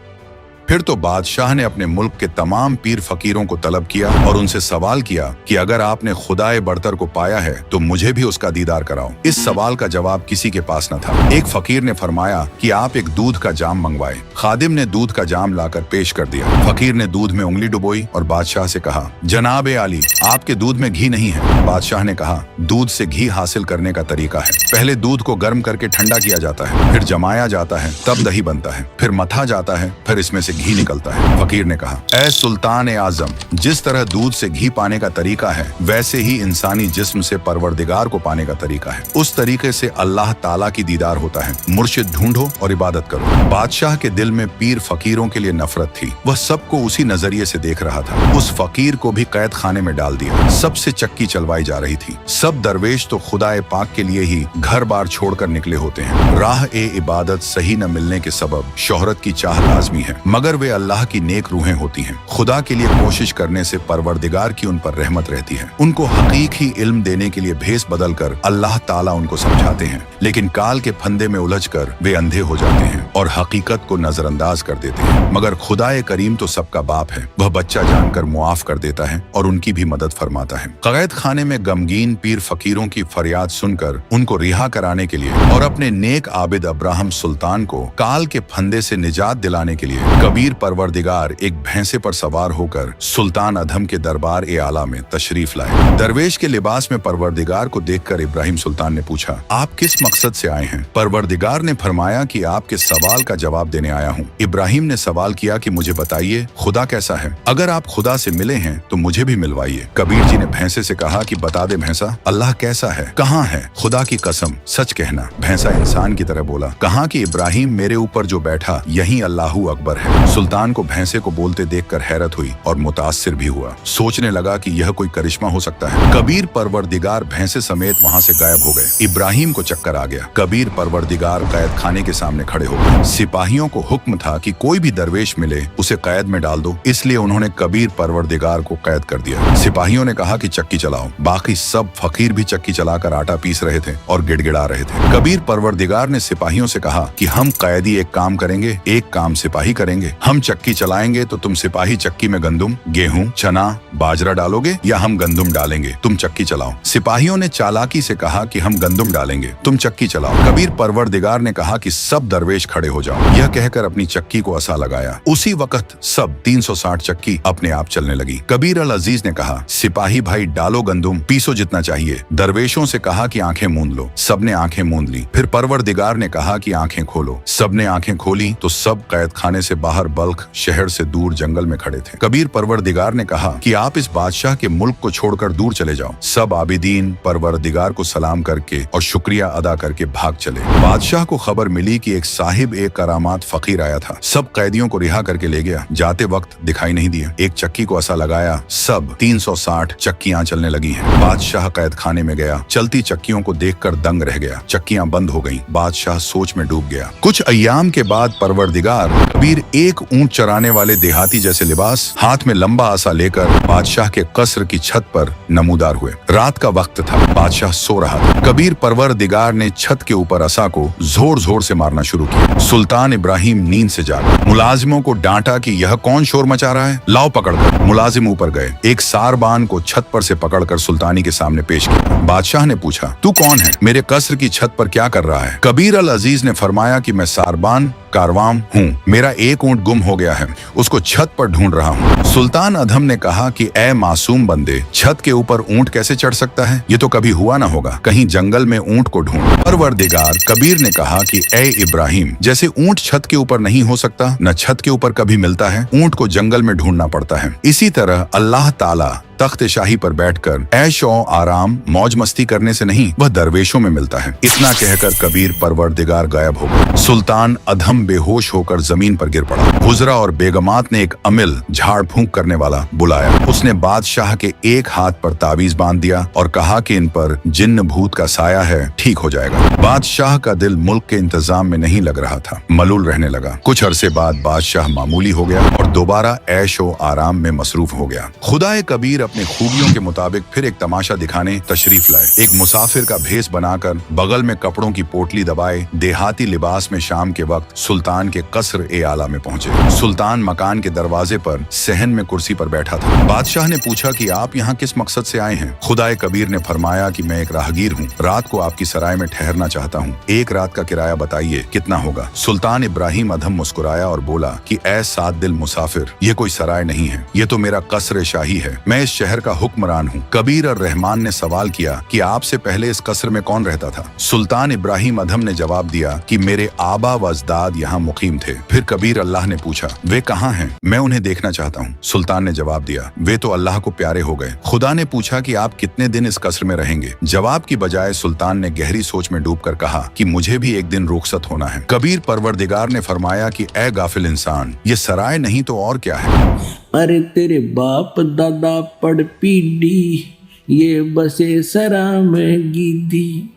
फिर तो बादशाह ने अपने मुल्क के तमाम पीर फकीरों को तलब किया और उनसे सवाल किया कि अगर आपने खुदाए बरतर को पाया है तो मुझे भी उसका दीदार कराओ। इस सवाल का जवाब किसी के पास न था। एक फकीर ने फरमाया कि आप एक दूध का जाम मंगवाए। खादिम ने दूध का जाम लाकर पेश कर दिया। फकीर ने दूध में उंगली डुबोई और बादशाह से कहा, जनाबे आली, आपके दूध में घी नहीं है। बादशाह ने कहा, दूध से घी हासिल करने का तरीका है। पहले दूध को गर्म करके ठंडा किया जाता है, फिर जमाया जाता है, तब दही बनता है, फिर मथा जाता है, फिर इसमें से घी निकलता है। फकीर ने कहा, ऐ सुल्तान आजम, जिस तरह दूध से घी पाने का तरीका है, वैसे ही इंसानी जिस्म से परवरदिगार को पाने का तरीका है। उस तरीके से अल्लाह ताला की दीदार होता है। मुर्शिद ढूंढो और इबादत करो। बादशाह के दिल में पीर फकीरों के लिए नफरत थी। वह सबको उसी नजरिए से देख रहा था। उस फकीर को भी कैद खाने में डाल दिया। सबसे चक्की चलवाई जा रही थी। सब दरवेश तो खुदाए पाक के लिए ही घर बार छोड़कर निकले होते हैं। राह ए इबादत सही न मिलने के सबब शोहरत की चाह लाजमी है, मगर वे अल्लाह की नेक रूहें होती हैं। खुदा के लिए कोशिश करने से परवरदिगार की उन पर रहमत रहती है। उनको हकीकी इल्म देने के लिए भेस बदल कर अल्लाह ताला उनको समझाते हैं, लेकिन काल के फंदे में उलझकर वे अंधे हो जाते हैं और हकीकत को नजरअंदाज कर देते हैं। मगर खुदाए करीम तो सबका बाप है। वह बच्चा जानकर मुआफ कर देता है और उनकी भी मदद फरमाता है। कैद खाने में गमगीन पीर फकीरों की फरियाद सुनकर उनको रिहा कराने के लिए और अपने नेक आबिद इब्राहिम सुल्तान को काल के फंदे से निजात दिलाने के लिए कबीर परवरदिगार एक भैंसे पर सवार होकर सुल्तान अधम के दरबार ए आला में तशरीफ लाए। दरवेश के लिबास में परवरदिगार को देखकर इब्राहिम सुल्तान ने पूछा, आप किस मकसद से आए हैं? परवरदिगार ने फरमाया कि आपके सवाल का जवाब देने आया हूँ। इब्राहिम ने सवाल किया कि मुझे बताइए खुदा कैसा है? अगर आप खुदा से मिले हैं तो मुझे भी मिलवाइए। कबीर जी ने भैंसे से कहा कि बता दे भैंसा, अल्लाह कैसा है? कहाँ है? खुदा की कसम सच कहना। भैंसा इंसान की तरह बोला। कहा कि इब्राहिम, मेरे ऊपर जो बैठा यही अल्लाहू अकबर है। सुल्तान को भैंसे को बोलते देखकर हैरत हुई और मुतासिर भी हुआ। सोचने लगा कि यह कोई करिश्मा हो सकता है। कबीर परवरदिगार भैंसे समेत वहाँ से गायब हो गए। इब्राहिम को चक्कर आ गया। कबीर परवरदिगार कैद खाने के सामने खड़े हो गए। सिपाहियों को हुक्म था कि कोई भी दरवेश मिले उसे कैद में डाल दो, इसलिए उन्होंने कबीर परवरदिगार को कैद कर दिया। सिपाहियों ने कहा कि चक्की चलाओ। बाकी सब फकीर भी चक्की चलाकर आटा पीस रहे थे और गिड़गिड़ा रहे थे। कबीर परवरदिगार ने सिपाहियों से कहा कि हम कैदी एक काम करेंगे, एक काम सिपाही करेंगे। करेंगे। हम चक्की चलाएंगे तो तुम सिपाही चक्की में गंदुम, गेहूं, चना, बाजरा डालोगे या हम गंदुम डालेंगे, तुम चक्की चलाओ। सिपाहियों ने चालाकी से कहा कि हम गंदुम डालेंगे, तुम चक्की चलाओ। कबीर परवरदिगार ने कहा कि सब दरवेश खड़े हो जाओ। यह कहकर अपनी चक्की को असा लगाया। उसी वक्त सब 360 चक्की अपने आप चलने लगी। कबीर अल अजीज ने कहा, सिपाही भाई डालो गंदुम, पीसो जितना चाहिए। दरवेशों से कहा कि आंखें मूंद लो। सबने आंखें मूंद ली। फिर परवरदिगार ने कहा कि आंखें खोलो। सबने आंखें खोली तो सब कैद खाने से बाहर बल्ख शहर से दूर जंगल में खड़े थे। कबीर परवरदिगार ने कहा कि आप इस बादशाह के मुल्क को छोड़कर दूर चले जाओ। सब आबिदीन परवरदिगार को सलाम करके और शुक्रिया अदा करके भाग चले। बादशाह को खबर मिली कि एक साहिब एक करामात फकीर आया था। सब कैदियों को रिहा करके ले गया। जाते वक्त दिखाई नहीं दिया। एक चक्की को असा लगाया, सब 360 चक्कियां चलने लगी हैं। बादशाह कैद खाने में गया। चलती चक्कियों को देखकर दंग रह गया। चक्कियां बंद हो गईं। बादशाह सोच में डूब गया। कुछ अय्याम के बाद परवरदिगार कबीर एक ऊंट चराने वाले देहाती जैसे लिबास, हाथ में लंबा आसा लेकर बादशाह के कस्र की छत पर नमूदार हुए। रात का वक्त था। बादशाह सो रहा था। कबीर परवरदिगार ने छत के ऊपर असा को जोर जोर से मारना शुरू किया। सुल्तान इब्राहिम नींद से जागा। मुलाजिमों को डांटा कि यह कौन शोर मचा रहा है, लाओ पकड़कर। मुलाजिम ऊपर गए। एक सारबान को छत पर से पकड़कर सुल्तानी के सामने पेश किया। बादशाह ने पूछा, तू कौन है, मेरे कस्र की छत पर क्या कर रहा है? कबीर अल अजीज ने फरमाया कि मैं सारबान कारवाम हूँ। मेरा एक ऊंट गुम हो गया है, उसको छत पर ढूंढ रहा हूँ। सुल्तान अधम ने कहा कि ए मासूम बंदे, छत के ऊपर ऊंट कैसे चढ़ सकता है? ये तो कभी हुआ ना होगा। कहीं जंगल में ऊंट को ढूंढ। परवरदिगार कबीर ने कहा कि ए इब्राहिम, जैसे ऊंट छत के ऊपर नहीं हो सकता, न छत के ऊपर कभी मिलता है, ऊंट को जंगल में ढूंढना पड़ता है। इसी तरह अल्लाह ताला तख्त शाही पर बैठकर ऐश और आराम मौज मस्ती करने से नहीं, वह दरवेशों में मिलता है। इतना कहकर कबीर परवरदिगार गायब हो गए। सुल्तान अधम बेहोश होकर जमीन पर गिर पड़ा। वुज़रा और बेगमात ने एक अमिल झाड़ फूंक करने वाला बुलाया। उसने बादशाह के एक हाथ पर तावीज बांध दिया और कहा कि इन पर जिन्न भूत का साया है, ठीक हो जाएगा। बादशाह का दिल मुल्क के इंतजाम में नहीं लग रहा था, मलूल रहने लगा। कुछ अरसे बाद बादशाह मामूली हो गया और दोबारा ऐश और आराम में मसरूफ हो गया। खुदाए कबीर अपने खूबियों के मुताबिक फिर एक तमाशा दिखाने तशरीफ लाए। एक मुसाफिर का भेष बनाकर बगल में कपड़ों की पोटली दबाए देहाती लिबास में शाम के वक्त सुल्तान के कस्र ए आला में पहुंचे। सुल्तान मकान के दरवाजे पर सहन में कुर्सी पर बैठा था। बादशाह ने पूछा कि आप यहाँ किस मकसद से आए हैं? खुदाए कबीर ने फरमाया कि मैं एक राहगीर हूँ, रात को आपकी सराय में ठहरना चाहता हूँ। एक रात का किराया बताइए, कितना होगा? सुल्तान इब्राहिम अधम मुस्कुराया और बोला कि ऐ सात दिल मुसाफिर, ये कोई सराय नहीं है, ये तो मेरा कस्र शाही है। मैं इस शहर का हुक्मरान हूँ। कबीर और रहमान ने सवाल किया कि आपसे पहले इस कस्र में कौन रहता था? सुल्तान इब्राहिम अधम ने जवाब दिया कि मेरे आबा व अजदाद यहाँ मुकीम थे। फिर कबीर अल्लाह ने पूछा, वे कहाँ हैं? मैं उन्हें देखना चाहता हूँ। सुल्तान ने जवाब दिया, वे तो अल्लाह को प्यारे हो गए। खुदा ने पूछा कि आप कितने दिन इस कस्र में रहेंगे? जवाब की बजाय सुल्तान ने गहरी सोच में डूबकर कहा कि मुझे भी एक दिन रुखसत होना है। कबीर परवरदिगार ने फरमाया कि ए गाफिल इंसान, ये सराय नहीं तो और क्या है? अरे तेरे बाप दादा पड़ पीढ़ी, ये बसे सरा में गिद्धी,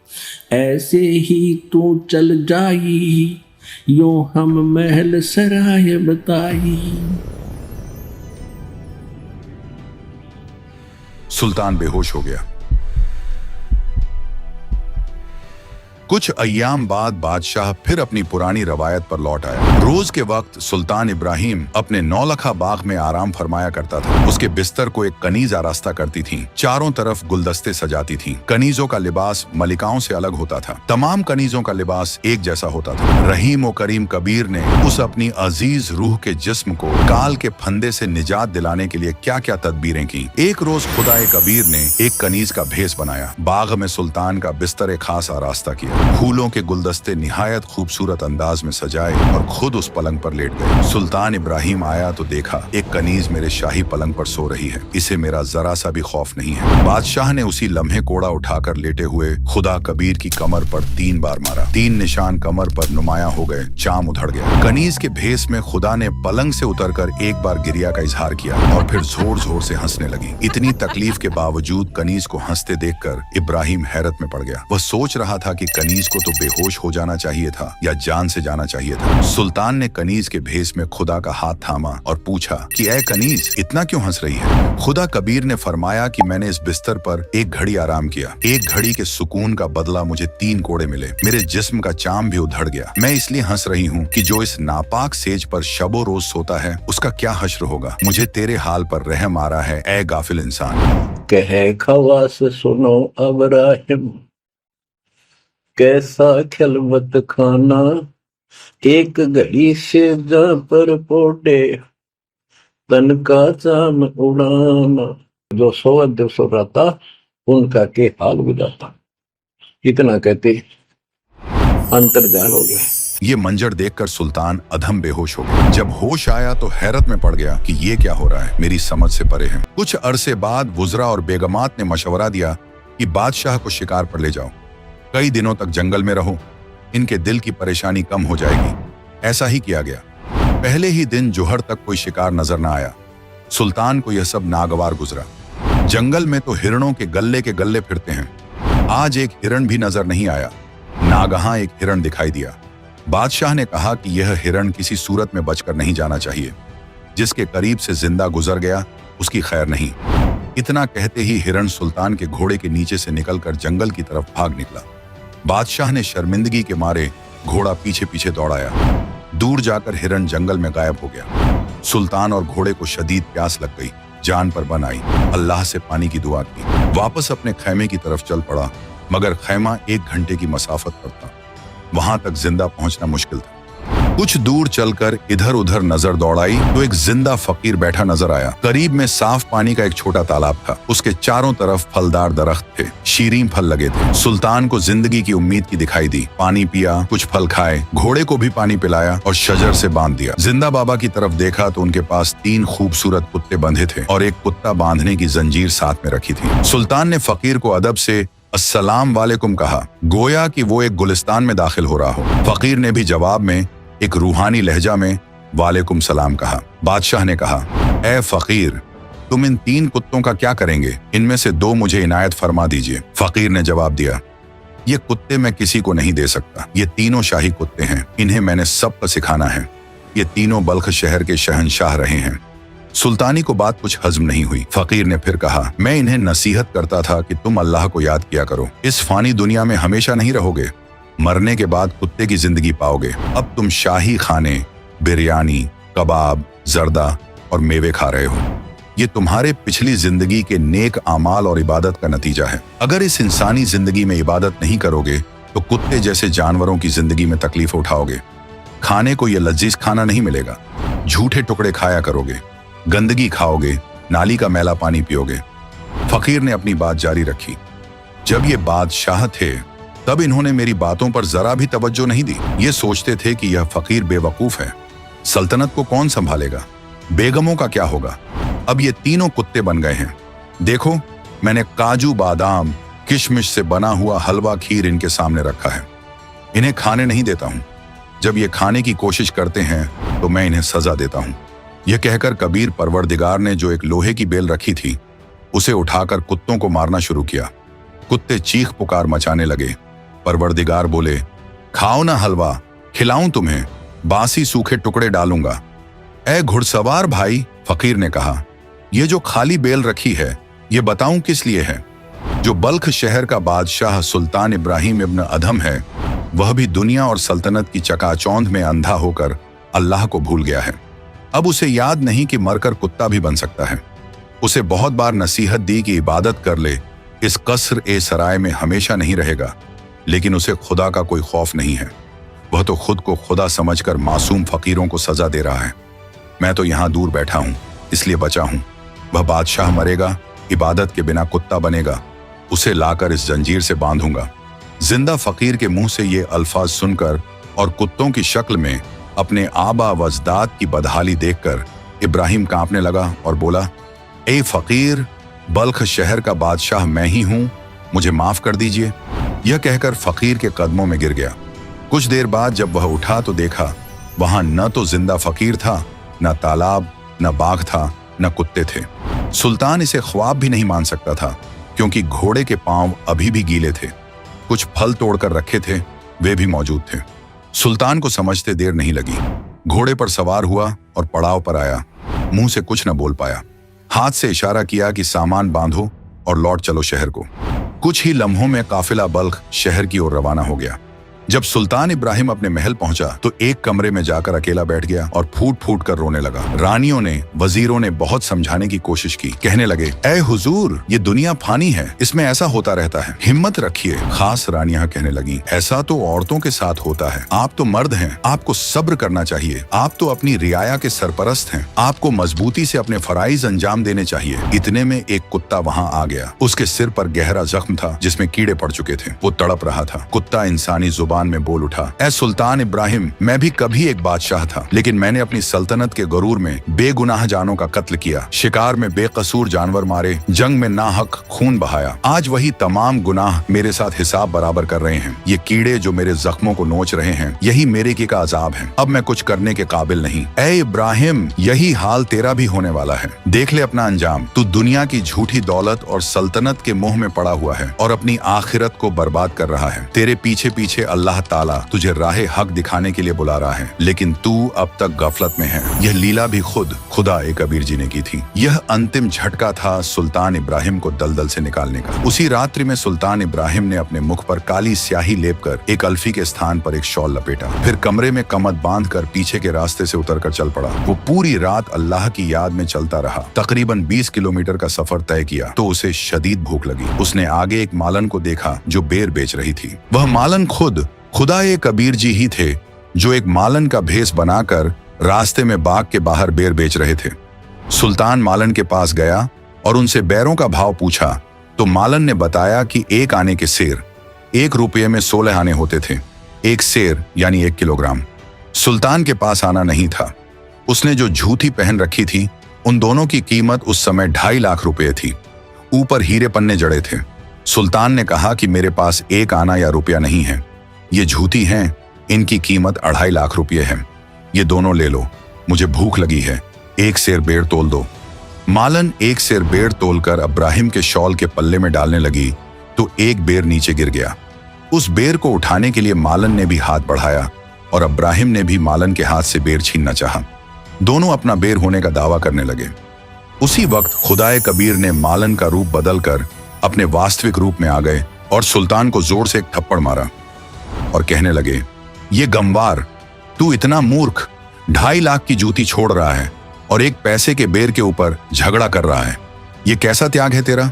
ऐसे ही तू चल जाई, यूं हम महल सराय बताई। सुल्तान बेहोश हो गया। कुछ अय्याम बाद बादशाह फिर अपनी पुरानी रवायत पर लौट आया। रोज के वक्त सुल्तान इब्राहिम अपने नौलखा बाग में आराम फरमाया करता था। उसके बिस्तर को एक कनीज आरास्ता करती थी। चारों तरफ गुलदस्ते सजाती थी। कनीजों का लिबास मलिकाओं से अलग होता था। तमाम कनीजों का लिबास एक जैसा होता था। रहीम और करीम कबीर ने उस अपनी अजीज रूह के जिस्म को काल के फंदे से निजात दिलाने के लिए क्या क्या तदबीरें की। एक रोज खुदाए कबीर ने एक कनीज का भेस बनाया। बाग में सुल्तान का बिस्तर एक खास आरास्ता किया। फूलों के गुलदस्ते निहायत खूबसूरत अंदाज में सजाए और खुद उस पलंग पर लेट गए। सुल्तान इब्राहिम आया तो देखा एक कनीज मेरे शाही पलंग पर सो रही है। इसे मेरा जरा सा भी खौफ नहीं है। बादशाह ने उसी लम्हे कोड़ा उठाकर लेटे हुए खुदा कबीर की कमर पर 3 बार मारा। 3 निशान कमर पर नुमाया हो गए। चाम उधड़ गया। कनीज के भेस में खुदा ने पलंग से उतरकर एक बार गिरिया का इजहार किया और फिर जोर जोर से हंसने लगी। इतनी तकलीफ के बावजूद कनीज को हंसते देखकर इब्राहिम हैरत में पड़ गया। वह सोच रहा था कि कनीज को तो बेहोश हो जाना चाहिए था या जान से जाना चाहिए था। सुल्तान ने कनीज के भेस में खुदा का हाथ थामा और पूछा कि ऐ कनीज, इतना क्यों हंस रही है? खुदा कबीर ने फरमाया कि मैंने इस बिस्तर पर एक घड़ी आराम किया। एक घड़ी के सुकून का बदला मुझे 3 कोड़े मिले। मेरे जिस्म का चाम भी उधड़ गया। मैं इसलिए हंस रही हूँ कि जो इस नापाक सेज पर शबो रोज सोता है उसका क्या हश्र होगा। मुझे तेरे हाल पर रहम आ रहा है, ऐ गाफिल इंसान। कहे खवास सुनो अब्राहिम, कैसा खिलवत खाना, एक घड़ी से जा पर पोटे तन का चाम उड़ाना। जो सोवत सो रहता उनका के हाल गुजारता। इतना कहते अंतर्जाल हो गया। ये मंजर देखकर सुल्तान अधम बेहोश हो गया। जब होश आया तो हैरत में पड़ गया कि ये क्या हो रहा है, मेरी समझ से परे है। कुछ अरसे बाद वुज़रा और बेगमात ने मशवरा दिया कि बादशाह को शिकार पर ले जाओ, कई दिनों तक जंगल में रहो, इनके दिल की परेशानी कम हो जाएगी। ऐसा ही किया गया। पहले ही दिन जोहर तक कोई शिकार नजर न आया। सुल्तान को यह सब नागवार गुजरा। जंगल में तो हिरणों के गल्ले फिरते हैं, आज एक हिरण भी नजर नहीं आया। नागहां एक हिरण दिखाई दिया। बादशाह ने कहा कि यह हिरण किसी सूरत में बचकर नहीं जाना चाहिए। जिसके करीब से जिंदा गुजर गया उसकी खैर नहीं। इतना कहते ही हिरण सुल्तान के घोड़े के नीचे से निकलकर जंगल की तरफ भाग निकला। बादशाह ने शर्मिंदगी के मारे घोड़ा पीछे पीछे दौड़ाया। दूर जाकर हिरण जंगल में गायब हो गया। सुल्तान और घोड़े को शदीद प्यास लग गई, जान पर बन आई। अल्लाह से पानी की दुआ की, वापस अपने खैमे की तरफ चल पड़ा, मगर खैमा 1 घंटे की मसाफत पर था। वहां तक जिंदा पहुंचना मुश्किल था। कुछ दूर चलकर इधर उधर नजर दौड़ाई तो एक जिंदा फकीर बैठा नजर आया। करीब में साफ पानी का एक छोटा तालाब था। उसके चारों तरफ फलदार दरख्त थे, शीरीं फल लगे थे। सुल्तान को जिंदगी की उम्मीद की दिखाई दी। पानी पिया, कुछ फल खाए, घोड़े को भी पानी पिलाया और शजर से बांध दिया। जिंदा बाबा की तरफ देखा तो उनके पास 3 खूबसूरत कुत्ते बंधे थे और एक कुत्ता बांधने की जंजीर साथ में रखी थी। सुल्तान ने फकीर को अदब से अस्सलाम वालेकुम कहा, गोया कि वो एक गुलिस्तान में दाखिल हो रहा हो। फकीर ने भी जवाब में एक रूहानी लहजा में वालेकुम सलाम कहा। बादशाह ने कहा, ए फकीर, तुम इन 3 कुत्तों का क्या करेंगे? इनमें से 2 मुझे इनायत फरमा दीजिए। फकीर ने जवाब दिया, ये कुत्ते मैं किसी को नहीं दे सकता। ये तीनों शाही कुत्ते हैं, इन्हें मैंने सबको सिखाना है। ये तीनों बल्ख शहर के शहंशाह रहे हैं। सुल्तानी को बात कुछ हजम नहीं हुई। फकीर ने फिर कहा, मैं इन्हें नसीहत करता था कि तुम अल्लाह को याद किया करो। इस फानी दुनिया में हमेशा नहीं रहोगे, मरने के बाद कुत्ते की जिंदगी पाओगे। अब तुम शाही खाने, बिरयानी, कबाब, जर्दा और मेवे खा रहे हो। ये तुम्हारे पिछली जिंदगी के नेक आमाल और इबादत का नतीजा है। अगर इस इंसानी जिंदगी में इबादत नहीं करोगे तो कुत्ते जैसे जानवरों की जिंदगी में तकलीफ उठाओगे। खाने को ये लजीज खाना नहीं मिलेगा। झूठे टुकड़े खाया करोगे, गंदगी खाओगे, नाली का मैला पानी पियोगे। फकीर ने अपनी बात जारी रखी। जब ये बादशाह थे तब इन्होंने मेरी बातों पर जरा भी तवज्जो नहीं दी। ये सोचते थे कि यह फकीर बेवकूफ है, सल्तनत को कौन संभालेगा, बेगमों का क्या होगा। अब ये तीनों कुत्ते बन गए हैं। देखो, मैंने काजू बादाम किशमिश से बना हुआ हलवा खीर इनके सामने रखा है। इन्हें खाने नहीं देता हूं। जब ये खाने की कोशिश करते हैं तो मैं इन्हें सजा देता हूं। यह कहकर कबीर परवरदिगार ने जो एक लोहे की बेल रखी थी उसे उठाकर कुत्तों को मारना शुरू किया। कुत्ते चीख पुकार मचाने लगे। परवरदिगार बोले, खाओ ना हलवा, खिलाऊं तुम्हें, बासी सूखे टुकड़े डालूंगा। ए घुड़सवार भाई, फकीर ने कहा, ये जो खाली बेल रखी है ये बताऊं किस लिए है? जो बल्ख शहर का बादशाह सुल्तान इब्राहिम इब्न अधम है वह भी दुनिया और सल्तनत की चकाचौंध में अंधा होकर अल्लाह को भूल गया है। अब उसे याद नहीं कि मरकर कुत्ता भी बन सकता है। उसे बहुत बार नसीहत दी कि इबादत कर ले, इस कसर ए सराय में हमेशा नहीं रहेगा, लेकिन उसे खुदा का कोई खौफ नहीं है। वह तो खुद को खुदा समझकर मासूम फकीरों को सजा दे रहा है। मैं तो यहाँ दूर बैठा हूँ इसलिए बचा हूँ। वह बादशाह मरेगा, इबादत के बिना कुत्ता बनेगा, उसे लाकर इस जंजीर से बांधूंगा। जिंदा फकीर के मुंह से ये अल्फाज सुनकर और कुत्तों की शक्ल में अपने आबा वजदाद की बदहाली देखकर इब्राहिम कांपने लगा और बोला, ए फकीर, बल्ख शहर का बादशाह मैं ही हूं, मुझे माफ कर दीजिए। यह कहकर फकीर के कदमों में गिर गया। कुछ देर बाद जब वह उठा तो देखा वहां न तो जिंदा फकीर था, न तालाब, न बाघ था, न कुत्ते थे। सुल्तान इसे ख्वाब भी नहीं मान सकता था क्योंकि घोड़े के पांव अभी भी गीले थे। कुछ फल तोड़कर रखे थे वे भी मौजूद थे। सुल्तान को समझते देर नहीं लगी। घोड़े पर सवार हुआ और पड़ाव पर आया। मुंह से कुछ न बोल पाया। हाथ से इशारा किया कि सामान बांधो और लौट चलो शहर को। कुछ ही लम्हों में काफिला बल्ख शहर की ओर रवाना हो गया। जब सुल्तान इब्राहिम अपने महल पहुंचा तो एक कमरे में जाकर अकेला बैठ गया और फूट फूट कर रोने लगा। रानियों ने, वजीरों ने बहुत समझाने की कोशिश की। कहने लगे, ऐ हुजूर, ये दुनिया फानी है, इसमें ऐसा होता रहता है, हिम्मत रखिए। खास रानियां कहने लगी, ऐसा तो औरतों के साथ होता है, आप तो मर्द हैं, आपको सब्र करना चाहिए, आप तो अपनी रियाया के सरपरस्त हैं, आपको मजबूती से अपने फराइज अंजाम देने चाहिए। इतने में एक कुत्ता वहां आ गया। उसके सिर पर गहरा जख्म था जिसमें कीड़े पड़ चुके थे। वो तड़प रहा था। कुत्ता इंसानी जुबान में बोल उठा, ऐ सुल्तान इब्राहिम, मैं भी कभी एक बादशाह था, लेकिन मैंने अपनी सल्तनत के गरूर में बेगुनाह जानों का कत्ल किया, शिकार में बेकसूर जानवर मारे, जंग में नाहक खून बहाया। आज वही तमाम गुनाह मेरे साथ हिसाब बराबर कर रहे हैं। ये कीड़े जो मेरे जख्मों को नोच रहे हैं, यही मेरे की का अजाब है। अब मैं कुछ करने के काबिल नहीं। ऐ इब्राहिम, यही हाल तेरा भी होने वाला है। देख ले अपना अंजाम। तू दुनिया की झूठी दौलत और सल्तनत के मोह में पड़ा हुआ है और अपनी आखिरत को बर्बाद कर रहा है। तेरे पीछे पीछे अल्लाह ताला तुझे राहे हक दिखाने के लिए बुला रहा है, लेकिन तू अब तक गफलत में है। यह लीला भी खुद खुदा कबीर जी ने की थी। यह अंतिम झटका था सुल्तान इब्राहिम को दलदल से निकालने का। उसी रात्रि में सुल्तान इब्राहिम ने अपने मुख पर काली स्याही लेपकर एक अल्फी के स्थान पर एक शॉल लपेटा। फिर कमरे में कमद बांधकर पीछे के रास्ते से उतरकर चल पड़ा। वो पूरी रात अल्लाह की याद में चलता रहा। तकरीबन 20 किलोमीटर का सफर तय किया तो उसे शदीद भूख लगी। उसने आगे एक मालन को देखा जो बेर बेच रही थी। वह मालन खुद खुदा कबीर जी ही थे जो एक मालन का भेस बनाकर रास्ते में बाग के बाहर बेर बेच रहे थे। सुल्तान मालन के पास गया और उनसे बैरों का भाव पूछा तो मालन ने बताया कि एक आने के सेर 1 रुपये में 16 आने होते थे। एक सेर यानी 1 किलोग्राम। सुल्तान के पास आना नहीं था। उसने जो झूठी पहन रखी थी उन दोनों की कीमत उस समय 2.5 लाख रुपये थी। ऊपर हीरे पन्ने जड़े थे। सुल्तान ने कहा कि मेरे पास 1 आना या रुपया नहीं है, ये झूठी हैं, इनकी कीमत 2.5 लाख रुपये है। ये दोनों ले लो, मुझे भूख लगी है, 1 सेर बेर तोल दो। मालन 1 सेर बेर तोलकर इब्राहिम के शॉल के पल्ले में डालने लगी तो एक बेर नीचे गिर गया। उस बेर को उठाने के लिए मालन ने भी हाथ बढ़ाया और इब्राहिम ने भी मालन के हाथ से बेर छीनना चाहा। दोनों अपना बेर होने का दावा करने लगे। उसी वक्त खुदाए कबीर ने मालन का रूप बदलकर अपने वास्तविक रूप में आ गए और सुल्तान को जोर से एक थप्पड़ मारा और कहने लगे, ये गमवार, तू इतना मूर्ख, 2.5 लाख की जूती छोड़ रहा है और 1 पैसे के बेर के ऊपर झगड़ा कर रहा है। ये कैसा त्याग है तेरा?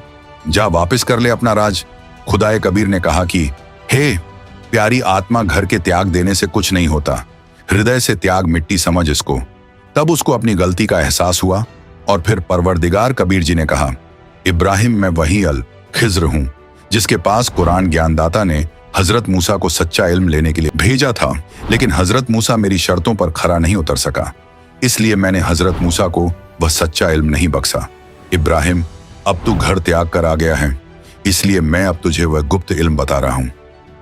जा वापस कर ले अपना राज। खुदाए कबीर ने कहा कि हे प्यारी आत्मा, घर के त्याग देने से कुछ नहीं होता, हृदय से त्याग मिट्टी समझ इसको। तब उसको अपनी गलती का एहसास हुआ और फिर परवरदिगार कबीर जी ने कहा, इब्राहिम, मैं वही अल खिज्र हूं जिसके पास कुरान ज्ञानदाता ने हजरत मूसा को सच्चा इल्म लेने के लिए भेजा था, लेकिन हजरत मूसा मेरी शर्तों पर खरा नहीं उतर सका, इसलिए मैंने हजरत मूसा को वह सच्चा इल्म नहीं बख्शा। इब्राहिम, अब तू घर त्याग कर आ गया है, इसलिए मैं अब तुझे वह गुप्त इल्म बता रहा हूं।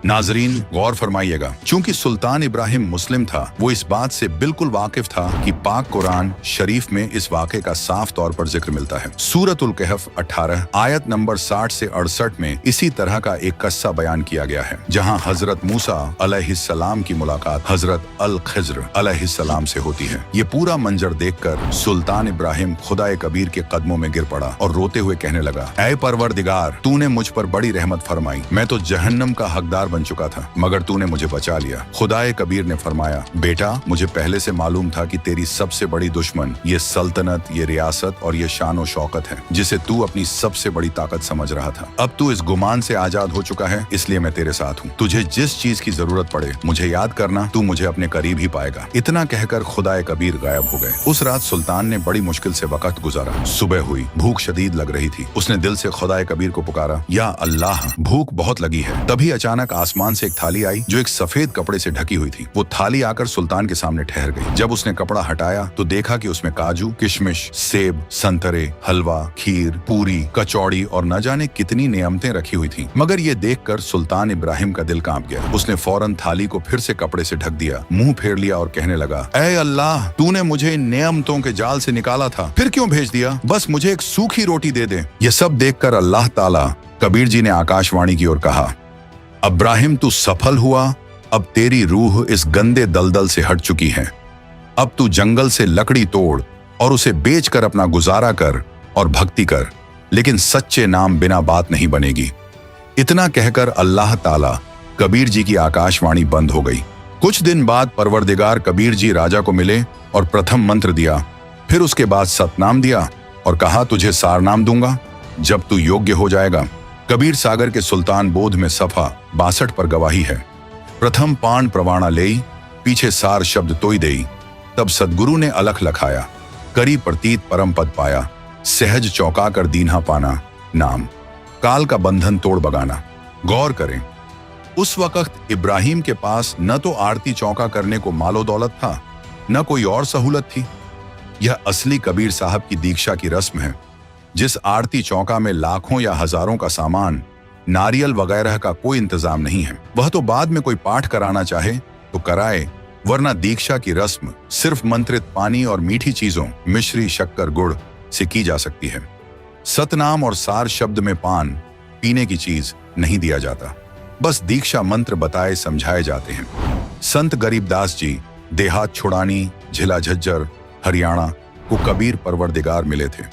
नाजरीन गौर फरमाइएगा, चूंकि सुल्तान इब्राहिम मुस्लिम था, वो इस बात से बिल्कुल वाकिफ था कि पाक कुरान शरीफ में इस वाक़े का साफ तौर पर जिक्र मिलता है। सूरतुल कहफ 18 आयत नंबर 60 से 68 में इसी तरह का एक किस्सा बयान किया गया है, जहां हजरत मूसा अलैहिस्सलाम की मुलाकात हजरत अल खिज्र अलैहिस्सलाम से होती है। ये पूरा मंजर देखकर सुल्तान इब्राहिम खुदाए कबीर के कदमों में गिर पड़ा और रोते हुए कहने लगा, ऐ परवरदिगार, तूने मुझ पर बड़ी रहमत फरमाई, मैं तो जहन्नम का हकदार बन चुका था, मगर तूने मुझे बचा लिया। खुदाए कबीर ने फरमाया, बेटा, मुझे पहले से मालूम था कि तेरी सबसे बड़ी दुश्मन ये सल्तनत, ये रियासत और ये शान और शौकत है, जिसे तू अपनी सबसे बड़ी ताकत समझ रहा था। अब तू इस गुमान से आजाद हो चुका है, इसलिए मैं तेरे साथ हूँ। तुझे जिस चीज की जरूरत पड़े मुझे याद करना, तू मुझे अपने करीब ही पाएगा। इतना कहकर खुदाए कबीर गायब हो गए। उस रात सुल्तान ने बड़ी मुश्किल से वक्त गुजारा। सुबह हुई, भूख शदीद लग रही थी। उसने दिल से खुदाए कबीर को पुकारा, या अल्लाह, भूख बहुत लगी है। तभी अचानक आसमान से एक थाली आई जो एक सफेद कपड़े से ढकी हुई थी। वो थाली आकर सुल्तान के सामने ठहर गई। जब उसने कपड़ा हटाया तो देखा कि उसमें काजू, किशमिश, सेब, संतरे, हलवा, खीर, पूरी, कचौड़ी और न जाने कितनी नेमतें रखी हुई थी। मगर ये देखकर सुल्तान इब्राहिम का दिल कांप गया। उसने फौरन थाली को फिर से कपड़े से ढक दिया, मुंह फेर लिया और कहने लगा, ऐ अल्लाह, तूने मुझे इन नेमतों के जाल से निकाला था, फिर क्यों भेज दिया? बस मुझे एक सूखी रोटी दे दे। ये सब देखकर अल्लाह ताला कबीर जी ने आकाशवाणी की ओर कहा, अब्राहिम तू सफल हुआ, अब तेरी रूह इस गंदे दलदल से हट चुकी है। अब तू जंगल से लकड़ी तोड़ और उसे बेचकर अपना गुजारा कर और भक्ति कर, लेकिन सच्चे नाम बिना बात नहीं बनेगी। इतना कहकर अल्लाह ताला कबीर जी की आकाशवाणी बंद हो गई। कुछ दिन बाद परवरदिगार कबीर जी राजा को मिले और प्रथम मंत्र दिया, फिर उसके बाद सतनाम दिया और कहा तुझे सारनाम दूंगा जब तू योग्य हो जाएगा। कबीर सागर के सुल्तान बोध में सफा 62 पर गवाही है। प्रथम पाण प्रवाणा लेई, पीछे सार शब्द तोई देई। तब सदगुरु ने अलख लखाया, करी प्रतीत परम पद पाया। सहज चौका कर दीन्हा पाना, नाम काल का बंधन तोड़ बगाना। गौर करें, उस वक्त इब्राहिम के पास न तो आरती चौका करने को मालो दौलत था, न कोई और सहूलत थी। यह असली कबीर साहब की दीक्षा की रस्म है। जिस आरती चौका में लाखों या हजारों का सामान, नारियल वगैरह का कोई इंतजाम नहीं है, वह तो बाद में कोई पाठ कराना चाहे तो कराए, वरना दीक्षा की रस्म सिर्फ मंत्रित पानी और मीठी चीजों, मिश्री, शक्कर, गुड़ से की जा सकती है। सतनाम और सार शब्द में पान, पीने की चीज नहीं दिया जाता, बस दीक्षा मंत्र बताए समझाए जाते हैं। संत गरीबदास जी देहात छुड़ानी, झिला झज्जर, हरियाणा को कबीर परवरदिगार मिले थे।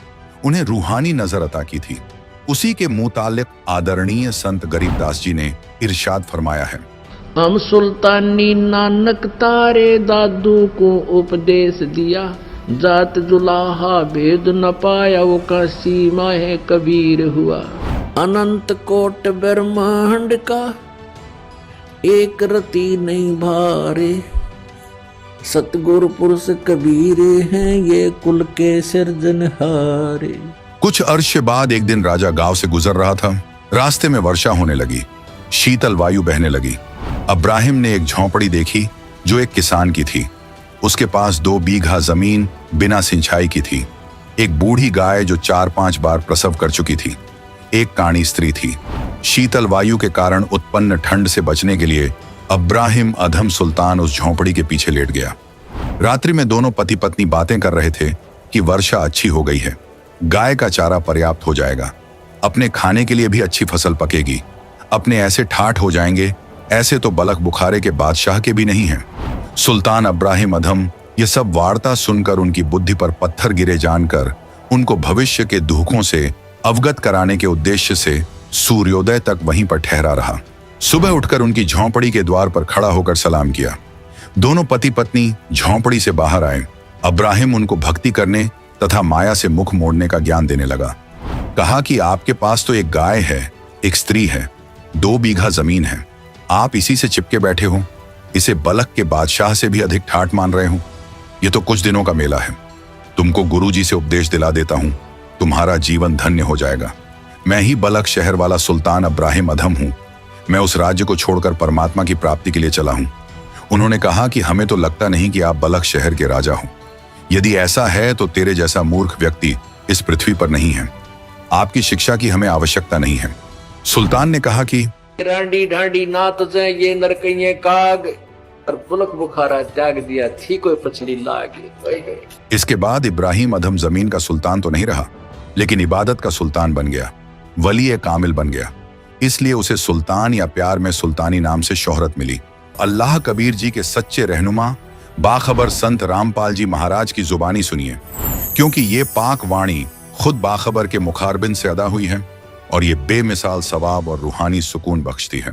उन्हें रूहानी नजर अता की थी। उसी के मुतालिक आदरणीय संत गरीबदास जी ने इरशाद फरमाया है, हम सुल्तानी नानक तारे दादू को उपदेश दिया, जात जुलाहा भेद न पाया वो का सीमा है कबीर हुआ। अनंत कोट ब्रह्मांड का एक रति नहीं भारे, सतगुरु पुरुष कबीर हैं ये कुल के सिरजनहारे। कुछ अर्श बाद एक दिन राजा गांव से गुजर रहा था। रास्ते में वर्षा होने लगी, शीतल वायु बहने लगी। अब्राहिम ने एक झोंपड़ी देखी जो एक किसान की थी। उसके पास 2 बीघा जमीन बिना सिंचाई की थी। एक बूढ़ी गाय जो 4-5 बार प्रसव कर चुकी थी। एक काणी स्त्री थी। शीतल वायु के कारण उत्पन्न ठंड से बचने के लिए अब्राहिम अधम सुल्तान उस झोंपड़ी के पीछे लेट गया। रात्रि में दोनों पति पत्नी बातें कर रहे थे कि वर्षा अच्छी हो गई है, गाय का चारा पर्याप्त हो जाएगा, अपने खाने के लिए भी अच्छी फसल पकेगी, अपने ऐसे ठाठ हो जाएंगे, ऐसे तो बलख बुखारे के बादशाह के भी नहीं हैं। सुल्तान अब्राहिम अधम ये सब वार्ता सुनकर उनकी बुद्धि पर पत्थर गिरे जानकर उनको भविष्य के दुखों से अवगत कराने के उद्देश्य से सूर्योदय तक वहीं पर ठहरा रहा। सुबह उठकर उनकी झोंपड़ी के द्वार पर खड़ा होकर सलाम किया। दोनों पति पत्नी झोंपड़ी से बाहर आए। अब्राहिम उनको भक्ति करने तथा माया से मुख मोड़ने का ज्ञान देने लगा। कहा कि आपके पास तो एक गाय है, एक स्त्री है, 2 बीघा जमीन है, आप इसी से चिपके बैठे हो, इसे बलख के बादशाह से भी अधिक ठाठ मान रहे हो। ये तो कुछ दिनों का मेला है, तुमको गुरुजी से उपदेश दिला देता हूं, तुम्हारा जीवन धन्य हो जाएगा। मैं ही बलख शहर वाला सुल्तान अब्राहिम अधम हूं। मैं उस राज्य को छोड़कर परमात्मा की प्राप्ति के लिए चला हूं। उन्होंने कहा कि हमें तो लगता नहीं कि आप बलख शहर के राजा हो। यदि ऐसा है तो तेरे जैसा मूर्ख व्यक्ति इस पृथ्वी पर नहीं है। आपकी शिक्षा की हमें आवश्यकता नहीं है। सुल्तान ने कहा कि रांडी ढांडी नात से ये नरकइये काग और बुलक बुखारा त्याग दिया थी कोई पछली लागे। इसके बाद इब्राहिम अधम जमीन का सुल्तान तो नहीं रहा, लेकिन इबादत का सुल्तान बन गया, वली कामिल बन गया। इसलिए उसे सुल्तान या प्यार में सुल्तानी नाम से शोहरत मिली। अल्लाह कबीर जी के सच्चे रहनुमा बाखबर संत रामपाल जी महाराज की जुबानी सुनिए, क्योंकि ये पाक वाणी खुद बाखबर के मुखारबिन से अदा हुई है और ये बेमिसाल सवाब और रूहानी सुकून बख्शती है।